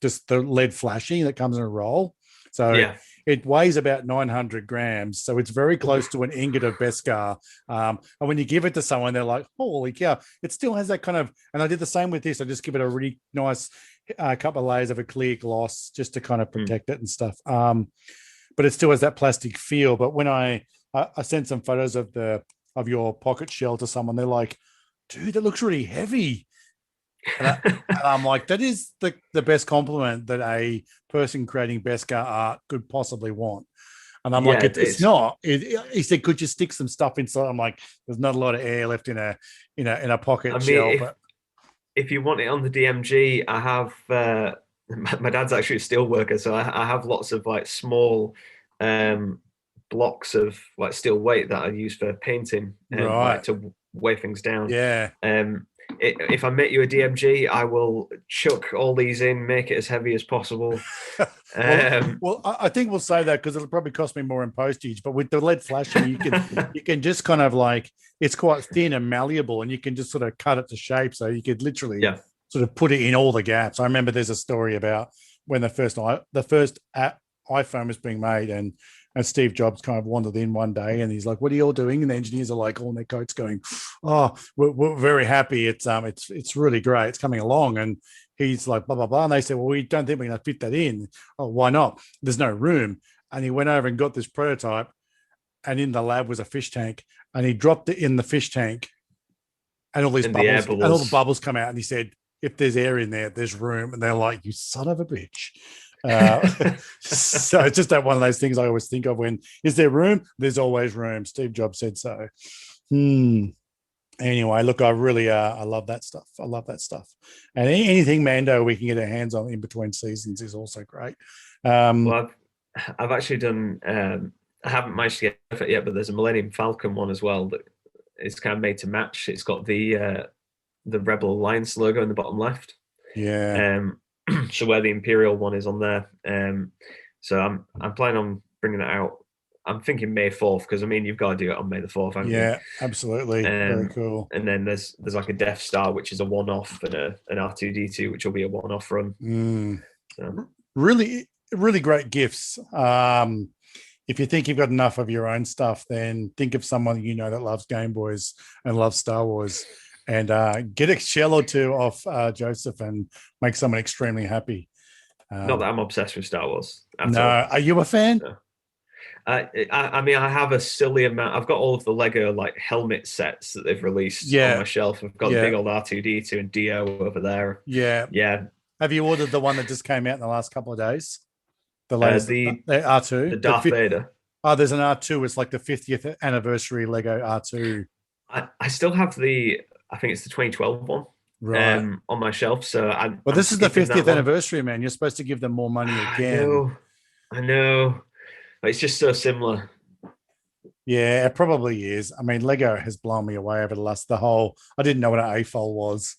just the lead flashing that comes in a roll. So it weighs about 900 grams. So it's very close to an ingot of Beskar. And when you give it to someone, they're like, holy cow, it still has that kind of, and I did the same with this. I just give it a really nice couple of layers of a clear gloss just to kind of protect it and stuff. But it still has that plastic feel. But when I sent some photos of your pocket shell to someone, they're like, dude, that looks really heavy. And I'm like, that is the best compliment that a person creating Beskar art could possibly want. And I'm like, it's not. He said, could you stick some stuff inside? I'm like, there's not a lot of air left in a pocket shell. But if you want it on the DMG, I have my dad's actually a steel worker, so I have lots of like small blocks of like steel weight that I use for painting and like to weigh things down. Yeah. If I make you a DMG, I will chuck all these in, make it as heavy as possible. Well, I think we'll say that because it'll probably cost me more in postage. But with the lead flashing, you can just kind of like, it's quite thin and malleable, and you can just sort of cut it to shape. So you could literally sort of put it in all the gaps. I remember there's a story about when the first iPhone was being made, and Steve Jobs kind of wandered in one day and he's like, what are you all doing? And the engineers are like all in their coats going, oh, we're very happy. It's really great. It's coming along. And he's like, blah, blah, blah. And they said, well, we don't think we're going to fit that in. Oh, why not? There's no room. And he went over and got this prototype, and in the lab was a fish tank, and he dropped it in the fish tank, and all these bubbles and all the bubbles come out. And he said, if there's air in there, there's room. And they're like, you son of a bitch. So it's just that one of those things I always think of when, is there room? There's always room. Steve Jobs said so. Anyway, look, I really I love that stuff. I love that stuff. And anything Mando we can get our hands on in between seasons is also great. Well, I've actually done I haven't managed to get it yet, but there's a Millennium Falcon one as well that is kind of made to match. It's got the Rebel Alliance logo in the bottom left. So where the Imperial one is on there. So I'm planning on bringing that out. I'm thinking May 4th, because I mean you've got to do it on May the 4th, haven't you? Absolutely. Very cool. And then there's like a Death Star, which is a one-off, and an R2D2, which will be a one-off run. So. Really, really great gifts. If you think you've got enough of your own stuff, then think of someone you know that loves Game Boys and loves Star Wars, and get a shell or two off Joseph and make someone extremely happy. Not that I'm obsessed with Star Wars. No, are you a fan? No. I mean, I have a silly amount. I've got all of the Lego like helmet sets that they've released on my shelf. I've got the big old R2D2 and Dio over there. Yeah. Have you ordered the one that just came out in the last couple of days? The latest, the R2, the Darth Vader. Oh, there's an R2. It's like the 50th anniversary Lego R2. I still have I think it's the 2012 one. Right. On my shelf. So this is the 50th anniversary, man. You're supposed to give them more money again. I know. It's just so similar. Yeah, it probably is. I mean, Lego has blown me away over I didn't know what an AFOL was,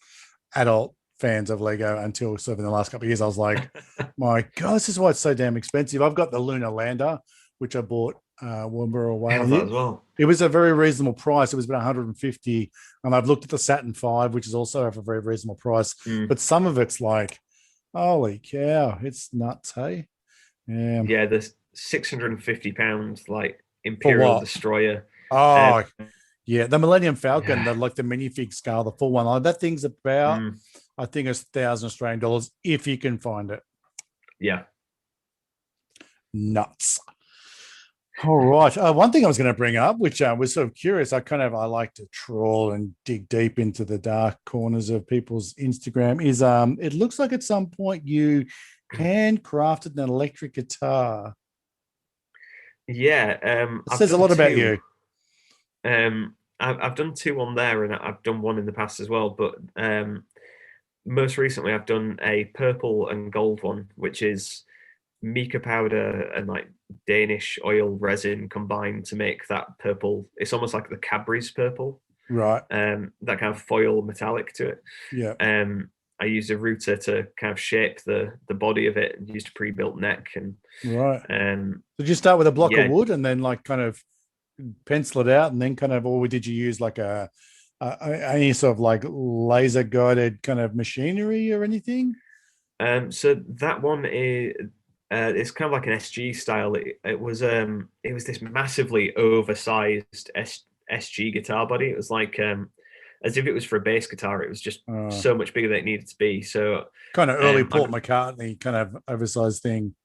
adult fans of Lego, until sort of in the last couple of years. I was like, my God, this is why it's so damn expensive. I've got the Lunar Lander, which I bought when we were away. As well. It was a very reasonable price. It was about 150. And I've looked at the Saturn V, which is also at a very reasonable price. But some of it's like, holy cow, it's nuts, hey? Yeah, there's £650 like Imperial Destroyer. Oh, yeah, the Millennium Falcon, the minifig scale, the full one. That thing's about, I think it's $1,000 if you can find it. Yeah, nuts. All right. One thing I was going to bring up, which was sort of curious, I like to trawl and dig deep into the dark corners of people's Instagram, is it looks like at some point you handcrafted an electric guitar. Yeah. It says a lot about you. I've done two on there, and I've done one in the past as well. But most recently, I've done a purple and gold one, which is mica powder and like Danish oil resin combined to make that purple. It's almost like the Cadbury's purple, right? That kind of foil metallic to it. Yeah. I used a router to kind of shape the body of it, and used a pre-built neck. And right. So did you start with a block of wood and then like kind of pencil it out, and then kind of, or did you use like any sort of like laser guided kind of machinery or anything? So that one is it's kind of like an SG style. It was this massively oversized SG guitar body. It was like as if it was for a bass guitar. It was just so much bigger than it needed to be. So kind of early Paul McCartney kind of oversized thing.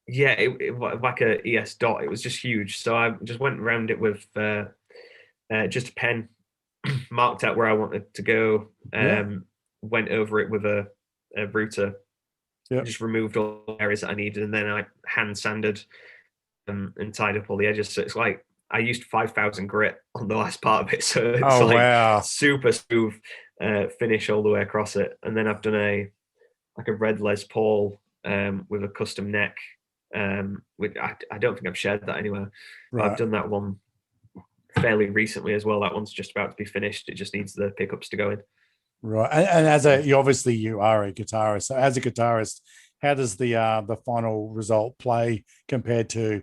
Yeah, it like a ES dot. It was just huge. So I just went around it with just a pen, marked out where I wanted to go. Went over it with a router. Just removed all the areas that I needed, and then I hand sanded and tied up all the edges. So it's like I used 5,000 grit on the last part of it, so it's super smooth finish all the way across it. And then I've done a red Les Paul with a custom neck. Which I don't think I've shared that anywhere. Right. I've done that one fairly recently as well. That one's just about to be finished. It just needs the pickups to go in. Right. And as you are a guitarist. So as a guitarist, how does the final result play compared to?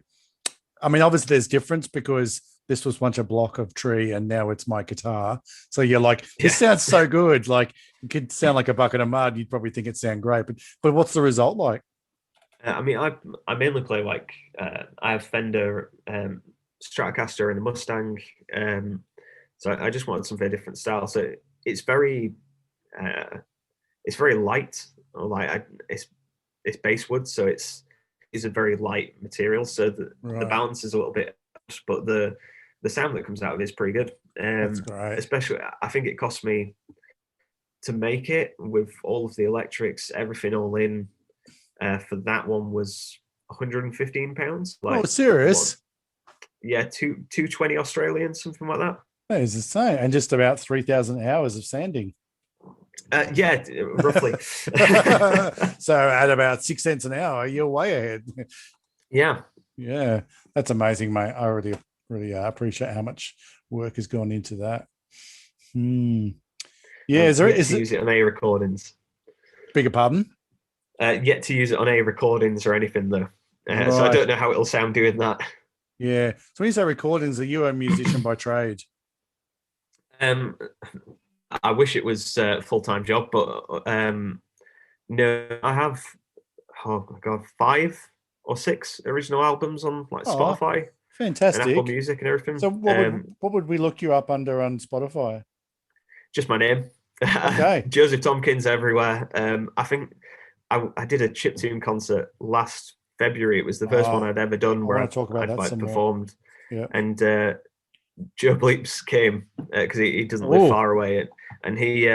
I mean, obviously there's difference because this was once a block of tree and now it's my guitar. So you're like, this sounds so good. Like it could sound like a bucket of mud. You'd probably think it sound great, but what's the result like? I mean, I mainly play like I have Fender Stratocaster and a Mustang, so I just wanted some very different style. So it's very light. It's basswood, so it's a very light material. So the balance is a little bit, but the sound that comes out of it is pretty good. That's great. Especially, I think it cost me to make it with all of the electrics, everything all in. For that one was £115. Like, oh, serious? Yeah, 220 Australian, something like that. That is insane. And just about 3,000 hours of sanding. Yeah, roughly. So at about 6 cents an hour, you're way ahead. Yeah. Yeah, that's amazing, mate. I really appreciate how much work has gone into that. Yeah, is it use it on A recordings? Beg your pardon? Yet to use it on A recordings or anything though. So I don't know how it'll sound doing that. Yeah. So when you say recordings, are you a musician by trade? I wish it was a full-time job, but no, I have 5 or 6 original albums on like Spotify. Fantastic. And Apple Music and everything. So what would we look you up under on Spotify? Just my name. Okay. Joseph Tomkins everywhere. I think I did a chiptune concert last February. It was the first one I'd ever done where I'd performed. Yeah. And Joe Bleeps came because he doesn't live far away, and he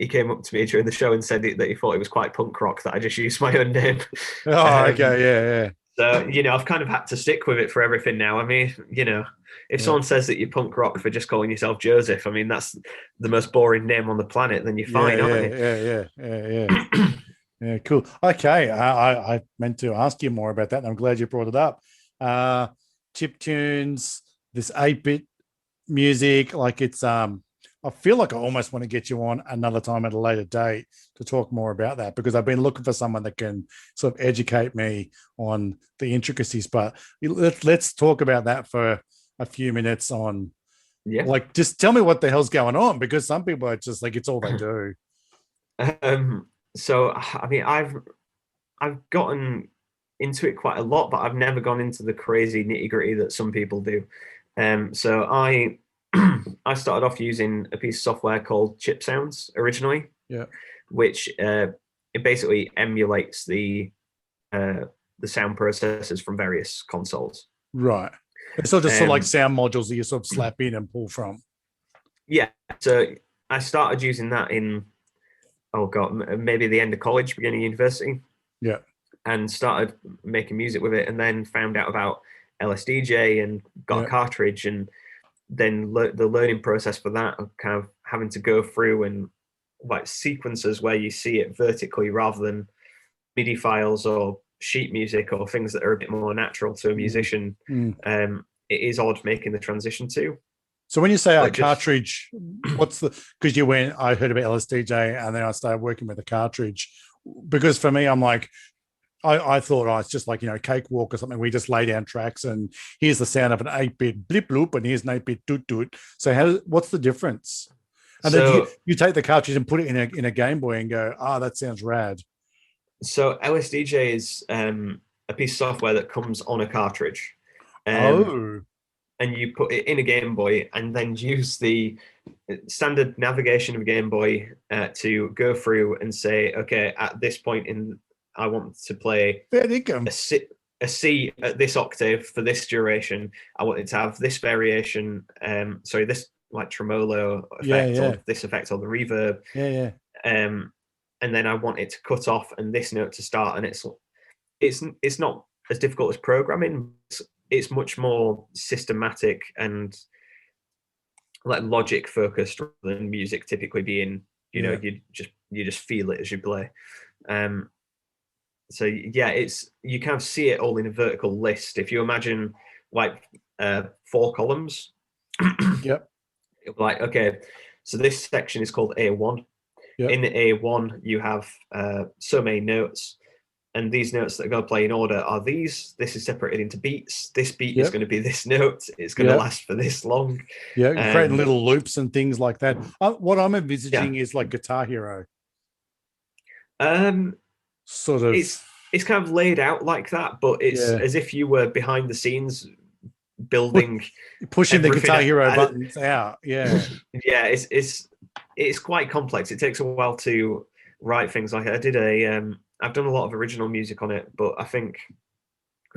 came up to me during the show and said that he thought it was quite punk rock that I just used my own name. Okay, yeah. So I've kind of had to stick with it for everything now. I mean, if someone says that you're punk rock for just calling yourself Joseph, I mean that's the most boring name on the planet. Then you're fine, aren't you? Yeah. Yeah, cool. Okay, I meant to ask you more about that, and I'm glad you brought it up. Chip tunes, this 8-bit music, like it's I feel like I almost want to get you on another time at a later date to talk more about that, because I've been looking for someone that can sort of educate me on the intricacies. But let's talk about that for a few minutes on, like, just tell me what the hell's going on, because some people are just like, it's all they do. So, I mean, I've gotten into it quite a lot, but I've never gone into the crazy nitty gritty that some people do. So I started off using a piece of software called Chip Sounds originally, which it basically emulates the sound processors from various consoles. Right. It's not just sort of like sound modules that you sort of slap in and pull from. Yeah. So I started using that in maybe the end of college, beginning of university. Yeah. And started making music with it, and then found out about LSDJ and got a cartridge, and then the learning process for that, kind of having to go through and like sequences where you see it vertically rather than MIDI files or sheet music or things that are a bit more natural to a musician, it is odd making the transition to. So when you say a cartridge, what's the, because I heard about LSDJ and then I started working with a cartridge, because for me, I'm like, I thought, oh, it's just like, Cakewalk or something. We just lay down tracks and here's the sound of an 8-bit blip bloop and here's an 8-bit doot doot. So what's the difference? And then you take the cartridge and put it in a Game Boy and go, that sounds rad. So LSDJ is a piece of software that comes on a cartridge. And you put it in a Game Boy and then use the standard navigation of a Game Boy to go through and say, okay, at this point I want to play a C at this octave for this duration. I want it to have this variation, this like tremolo effect or this effect or the reverb. And then I want it to cut off and this note to start. And it's not as difficult as programming. It's much more systematic and like logic focused rather than music typically being, you just feel it as you play. So yeah, you kind of see it all in a vertical list. If you imagine like 4 columns, like, okay, so this section is called A1. In A1, you have so many notes. And these notes that are going to play in order are these. This is separated into beats. This beat is going to be this note. It's going to last for this long. Yeah, creating little loops and things like that. What I'm envisaging is like Guitar Hero. Sort of. It's kind of laid out like that, but it's as if you were behind the scenes building, pushing the Guitar Hero buttons out. Yeah, yeah. It's quite complex. It takes a while to write things. Like I've done a lot of original music on it, but I think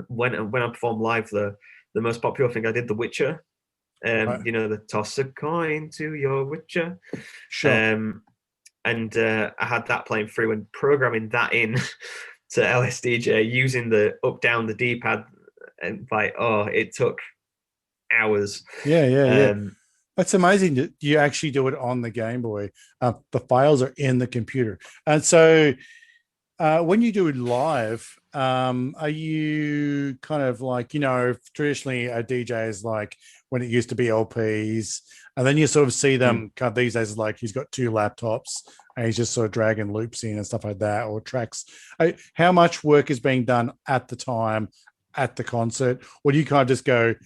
when I perform live, the most popular thing I did, The Witcher. The toss a coin to your Witcher. Sure. And I had that playing through and programming that in to LSDJ using the up down the D-pad, and it took hours. Yeah. That's amazing that you actually do it on the Game Boy. The files are in the computer, and so. When you do it live, are you kind of like, traditionally a DJ is like when it used to be LPs, and then you sort of see them kind of these days, like he's got 2 laptops and he's just sort of dragging loops in and stuff like that, or tracks. How much work is being done at the time at the concert? Or do you kind of just go,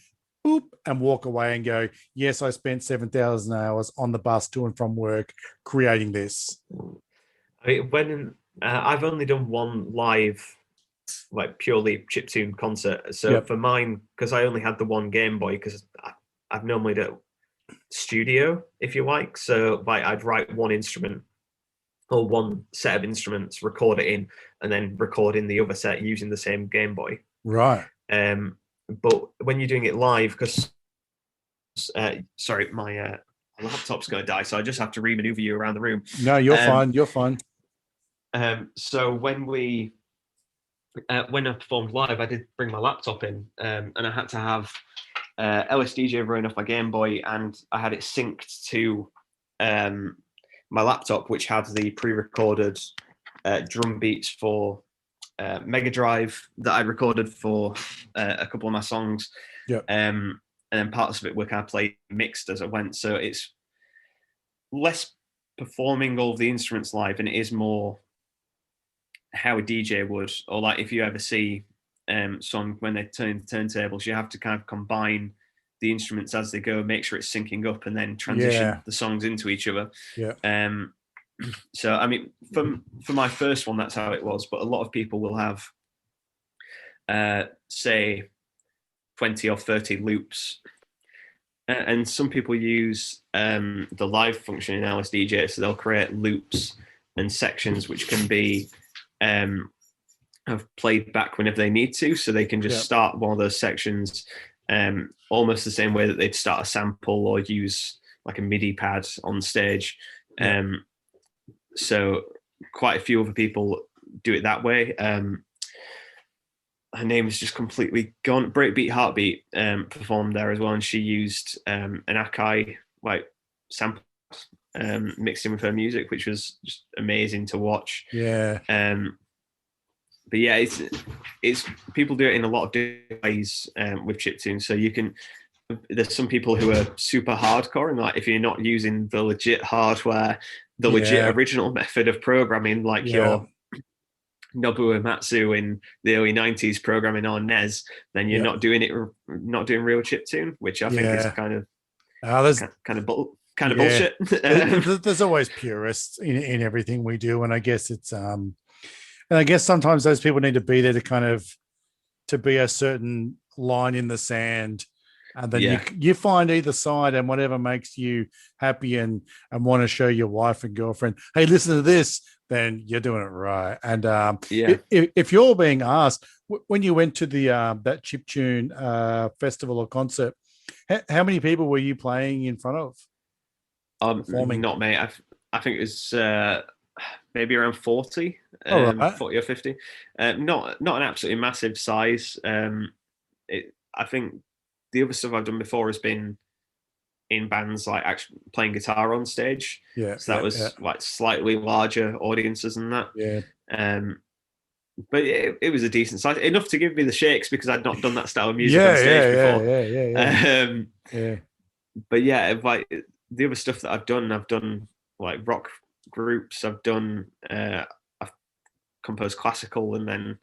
boop, and walk away and go, yes, I spent 7,000 hours on the bus to and from work creating this? I've only done one live, like purely chiptune concert. So for mine, because I only had the one Game Boy, because I've normally done studio, if you like. So I'd write one instrument or one set of instruments, record it in, and then record in the other set using the same Game Boy. Right. But when you're doing it live, because my laptop's going to die, so I just have to remaneuver you around the room. No, you're fine. You're fine. So when I performed live, I did bring my laptop in, and I had to have LSDJ running off my Game Boy, and I had it synced to my laptop, which had the pre-recorded drum beats for Mega Drive that I recorded for a couple of my songs. And then parts of it were kind of played mixed as I went. So it's less performing all of the instruments live, and it is more how a DJ would, or like if you ever see someone when they turn turntables, you have to kind of combine the instruments as they go, make sure it's syncing up, and then transition the songs into each other. So I mean, for my first one, that's how it was. But a lot of people will have, say, 20 or 30 loops, and some people use the live function in LSDJ, so they'll create loops and sections which can be have played back whenever they need to, so they can just start one of those sections almost the same way that they'd start a sample or use like a MIDI pad on stage. So quite a few other people do it that way. Her name is just completely gone. Breakbeat Heartbeat performed there as well, and she used an Akai like sample mixed in with her music, which was just amazing to watch. but yeah, it's people do it in a lot of different ways with chiptunes. So there's some people who are super hardcore, and like if you're not using the legit hardware, the legit original method of programming, like your Nobuo Uematsu in the early 90s programming on NES, then you're not doing real chiptune, which I think is kind of bullshit. There's always purists in everything we do, and I guess it's and I guess sometimes those people need to be there to be a certain line in the sand, and then you find either side, and whatever makes you happy and want to show your wife and girlfriend, hey, listen to this, then you're doing it right. And if you're being asked, when you went to the that chiptune festival or concert, how many people were you playing in front of? Not me. I think it was maybe around 40, 40 or 50. Not an absolutely massive size. I think the other stuff I've done before has been in bands like actually playing guitar on stage. So that was like slightly larger audiences than that. But it was a decent size, enough to give me the shakes because I'd not done that style of music on stage before. But yeah, like the other stuff that I've done like rock groups. I've composed classical and then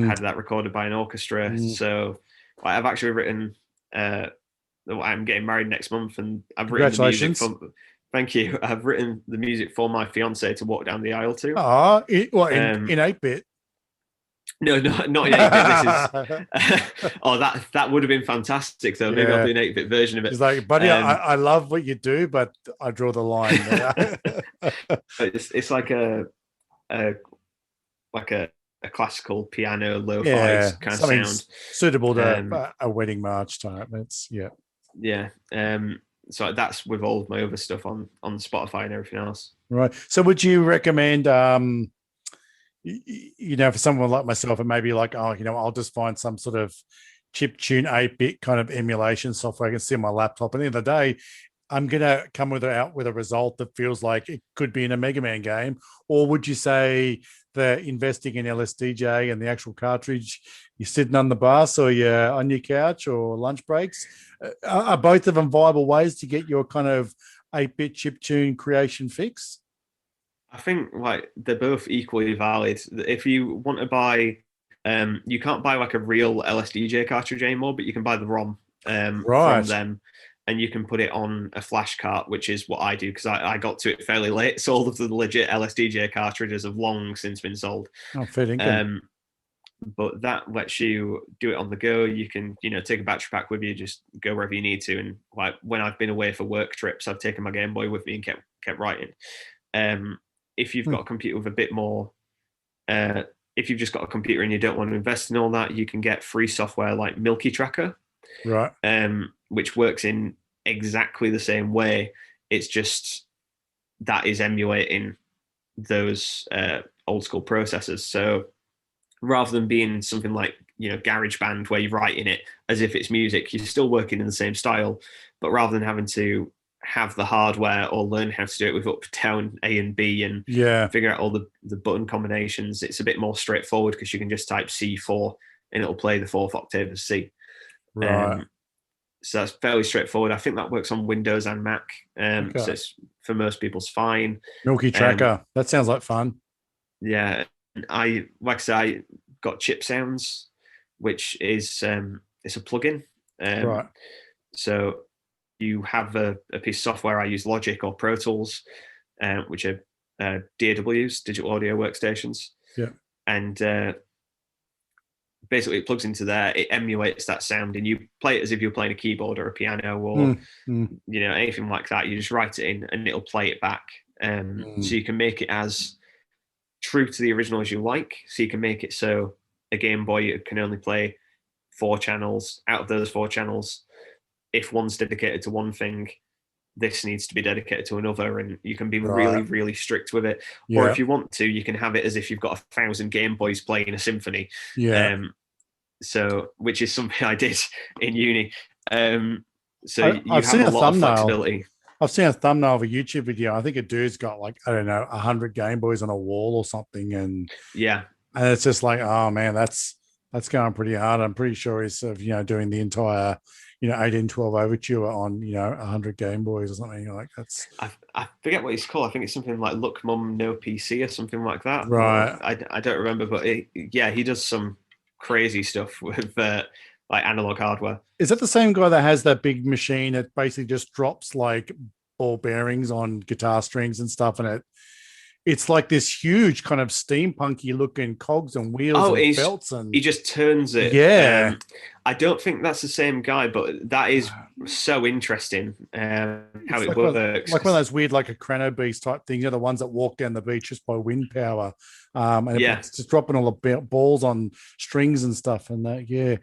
had that recorded by an orchestra. So I've actually written. I'm getting married next month, and I've written the music for. Thank you. I've written the music for my fiance to walk down the aisle to. In 8-bit? No, not in 8-bit. This is that would have been fantastic. So maybe I'll do an 8-bit version of it. It's like, buddy, I love what you do, but I draw the line there. It's like a classical piano lo-fi kind of sound, suitable to a wedding march type. So that's with all of my other stuff on Spotify and everything else. Right. So would you recommend for someone like myself, and maybe like, I'll just find some sort of chiptune 8-bit kind of emulation software I can see on my laptop, and at the end of the day I'm gonna come out with a result that feels like it could be in a Mega Man game? Or would you say that investing in LSDJ and the actual cartridge, you're sitting on the bus or you're on your couch or lunch breaks, are both of them viable ways to get your kind of 8-bit chiptune creation fix? I think like they're both equally valid. If you want to buy, you can't buy like a real LSDJ cartridge anymore, but you can buy the ROM from them, and you can put it on a flash cart, which is what I do because I got to it fairly late. So all of the legit LSDJ cartridges have long since been sold. Oh, fitting. But that lets you do it on the go. You can, take a battery pack with you, just go wherever you need to. And like when I've been away for work trips, I've taken my Game Boy with me and kept writing. If you've got a computer with a bit more, if you've just got a computer and you don't want to invest in all that, you can get free software like Milky Tracker, right? Which works in exactly the same way. It's just that is emulating those old school processors. So rather than being something like GarageBand where you're writing it as if it's music, you're still working in the same style, but rather than having to have the hardware or learn how to do it with up, down, A and B and figure out all the button combinations, it's a bit more straightforward because you can just type C4 and it'll play the 4th octave of C. Right. So that's fairly straightforward. I think that works on Windows and Mac. So it's, for most people, it's fine. Milky Tracker. That sounds like fun. Yeah. I got Chip Sounds, which is it's a plugin. Right. So you have a piece of software. I use Logic or Pro Tools, which are DAWs, digital audio workstations. Yeah. And basically it plugs into there. It emulates that sound, and you play it as if you're playing a keyboard or a piano or anything like that. You just write it in, and it'll play it back. So you can make it as true to the original as you like. So you can make it so a Game Boy can only play 4 channels. Out of those 4 channels, if one's dedicated to one thing, this needs to be dedicated to another, and you can be really, really strict with it. Yeah. Or if you want to, you can have it as if you've got 1,000 Game Boys playing a symphony. Yeah. So, which is something I did in uni. So I've seen a lot of flexibility. I've seen a thumbnail of a YouTube video. I think a dude's got 100 Game Boys on a wall or something, and And it's just like, oh man, that's going pretty hard. I'm pretty sure he's sort of, doing the entire, 1812 overture on, 100 Game Boys or something like that's. I forget what it's called. I think it's something like Look Mum No PC or something like that. Right. I don't remember, but he does some crazy stuff with like analog hardware. Is that the same guy that has that big machine that basically just drops like ball bearings on guitar strings and stuff, and it's like this huge kind of steampunky looking cogs and wheels and belts, and he just turns it. Yeah. I don't think that's the same guy, but that is so interesting how it works. Like one of those weird, like a Chrono Beast type thing, the ones that walk down the beach just by wind power. And it's just dropping all the balls on strings and stuff. And that, yeah.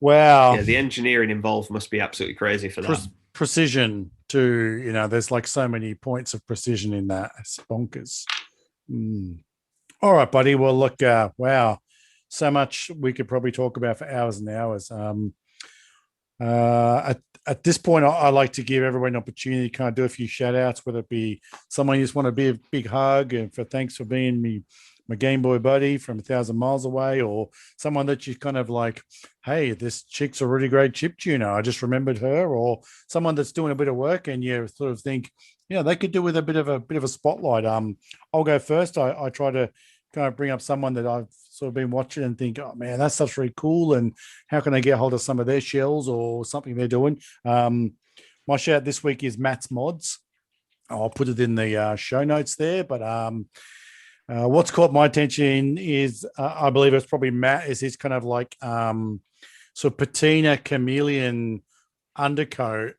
Wow. Yeah, the engineering involved must be absolutely crazy for that. Precision too, there's like so many points of precision in that. It's bonkers. All right, buddy. Well, look, wow, so much we could probably talk about for hours and hours. At this point, I like to give everyone an opportunity to kind of do a few shout outs, whether it be someone you just want to be a big hug and for thanks for being my Game Boy buddy from 1,000 miles away, or someone that you kind of like, hey, this chick's a really great chip tuner. I just remembered her, or someone that's doing a bit of work and you sort of think, they could do with a bit of a spotlight. I'll go first. I try to kind of bring up someone that I've sort of been watching and think, oh man, that stuff's really cool. And how can I get hold of some of their shells or something they're doing? My shout out this week is Matt's Mods. I'll put it in the show notes there, but what's caught my attention is I believe it's probably Matt, is his kind of like sort of patina chameleon undercoat.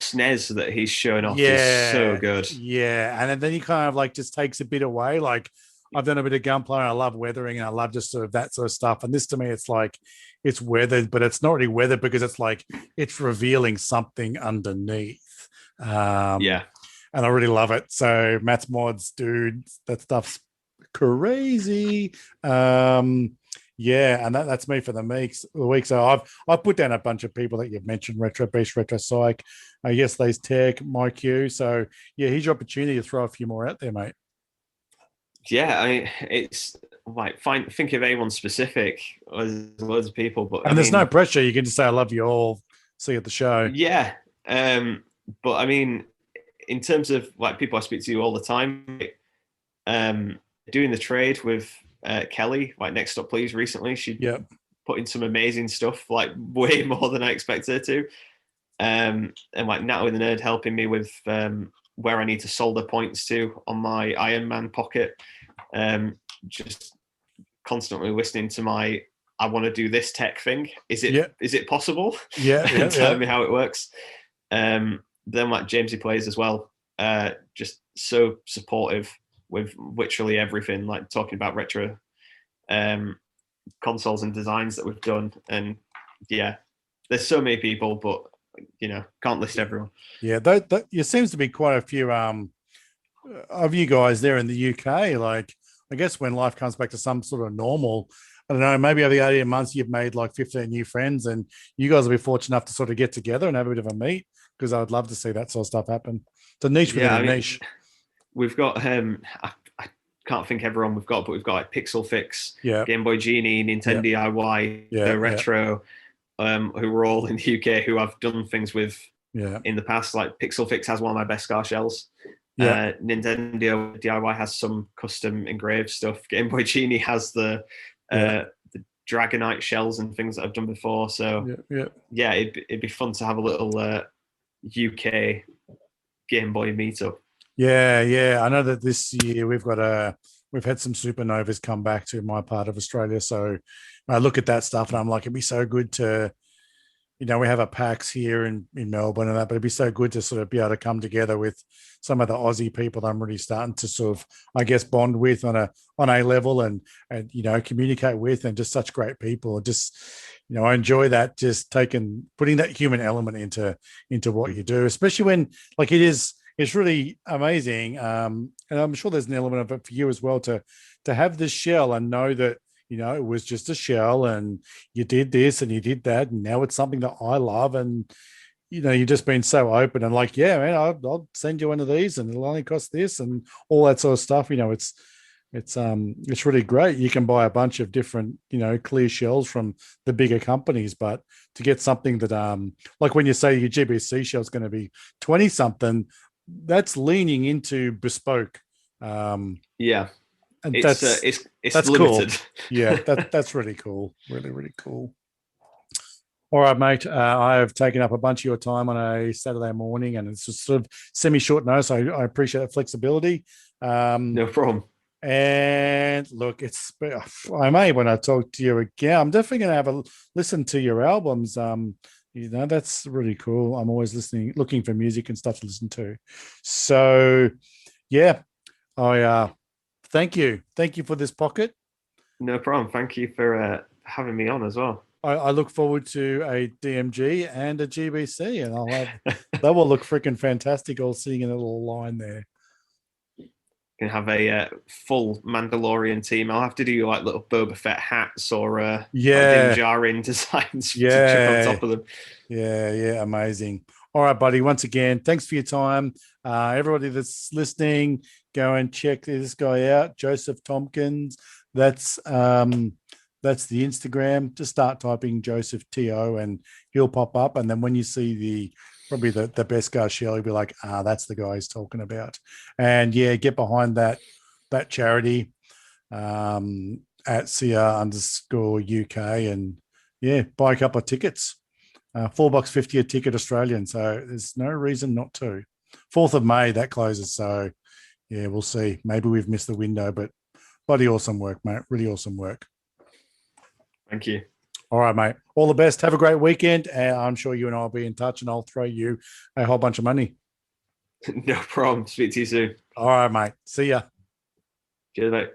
SNES that he's showing off is so good. Yeah. And then he kind of like just takes a bit away. Like I've done a bit of gunpla and I love weathering and I love just sort of that sort of stuff. And this to me, it's like it's weathered, but it's not really weathered because it's like it's revealing something underneath. Yeah. And I really love it. So Matt's Mods, dude, that stuff's crazy. Yeah, and that's me for the week. So I've put down a bunch of people that you've mentioned: Retro Beast, Retro Psych, Yesterday's Tech, My Q. So yeah, here's your opportunity to throw a few more out there, mate. Yeah, it's like think of anyone specific. There's loads of people, but there's no pressure. You can just say I love you all. See you at the show. Yeah, but I mean, in terms of like people I speak to all the time, doing the trade with Kelly, like Next Up Please recently, she put in some amazing stuff, like way more than I expected her to. And like Natalie the Nerd helping me with where I need to solder points to on my Iron Man pocket. Just constantly listening to my I want to do this tech thing. Is it possible? Yeah. Tell me how it works. Then like Jamesy Plays as well. Just so supportive with literally everything, like talking about retro consoles and designs that we've done. And yeah, there's so many people, but can't list everyone. Yeah, there seems to be quite a few of you guys there in the UK. Like, I guess when life comes back to some sort of normal, I don't know, maybe over the 18 months you've made like 15 new friends, and you guys will be fortunate enough to sort of get together and have a bit of a meet, because I would love to see that sort of stuff happen. It's a niche within a niche. We've got I can't think everyone we've got, but we've got like Pixel Fix, Game Boy Genie, Nintendo DIY, Retro, who were all in the UK, who I've done things with in the past. Like Pixel Fix has one of my best scar shells. Nintendo DIY has some custom engraved stuff. Game Boy Genie has the Dragonite shells and things that I've done before. So it'd be fun to have a little UK Game Boy meetup. Yeah. I know that this year we've had some supernovas come back to my part of Australia. So I look at that stuff and I'm like, it'd be so good to, we have a PAX here in Melbourne and that, but it'd be so good to sort of be able to come together with some of the Aussie people that I'm really starting to sort of, I guess, bond with on a level and communicate with, and just such great people. Just, I enjoy that, just putting that human element into what you do, especially when like it's really amazing. And I'm sure there's an element of it for you as well to have this shell and know that, it was just a shell and you did this and you did that. And now it's something that I love. And, you've just been so open and like, yeah, man, I'll send you one of these and it'll only cost this and all that sort of stuff. It's really great. You can buy a bunch of different, clear shells from the bigger companies, but to get something that like when you say your GBC shell is going to be 20 something, that's leaning into bespoke. Yeah. And it's that's limited. Cool. Yeah, that's really cool. Really, really cool. All right, mate. I have taken up a bunch of your time on a Saturday morning, and it's just sort of semi-short notice. I appreciate the flexibility. No problem. And look, I may when I talk to you again. I'm definitely going to have a listen to your albums. That's really cool. I'm always looking for music and stuff to listen to. So, yeah, I thank you for this pocket. No problem. Thank you for having me on as well. I look forward to a DMG and a GBC, and that will look freaking fantastic, all sitting in a little line there. Can have a full Mandalorian team. I'll have to do like little Boba Fett hats or Din Djarin designs to chuck on top of them. Yeah, amazing. All right, buddy. Once again, thanks for your time. Everybody that's listening, go and check this guy out, Joseph Tomkins. That's the Instagram. Just start typing Joseph TO and he'll pop up. And then when you see probably the best guy shell, you'll be like, that's the guy he's talking about. And yeah, get behind that charity at CR_UK and yeah, buy a couple of tickets. $4.50 a ticket Australian. So there's no reason not to. 4th of May, that closes. So yeah, we'll see. Maybe we've missed the window, but bloody awesome work, mate. Really awesome work. Thank you. All right, mate. All the best. Have a great weekend. And I'm sure you and I will be in touch and I'll throw you a whole bunch of money. No problem. Speak to you soon. All right, mate. See ya. Cheers, mate.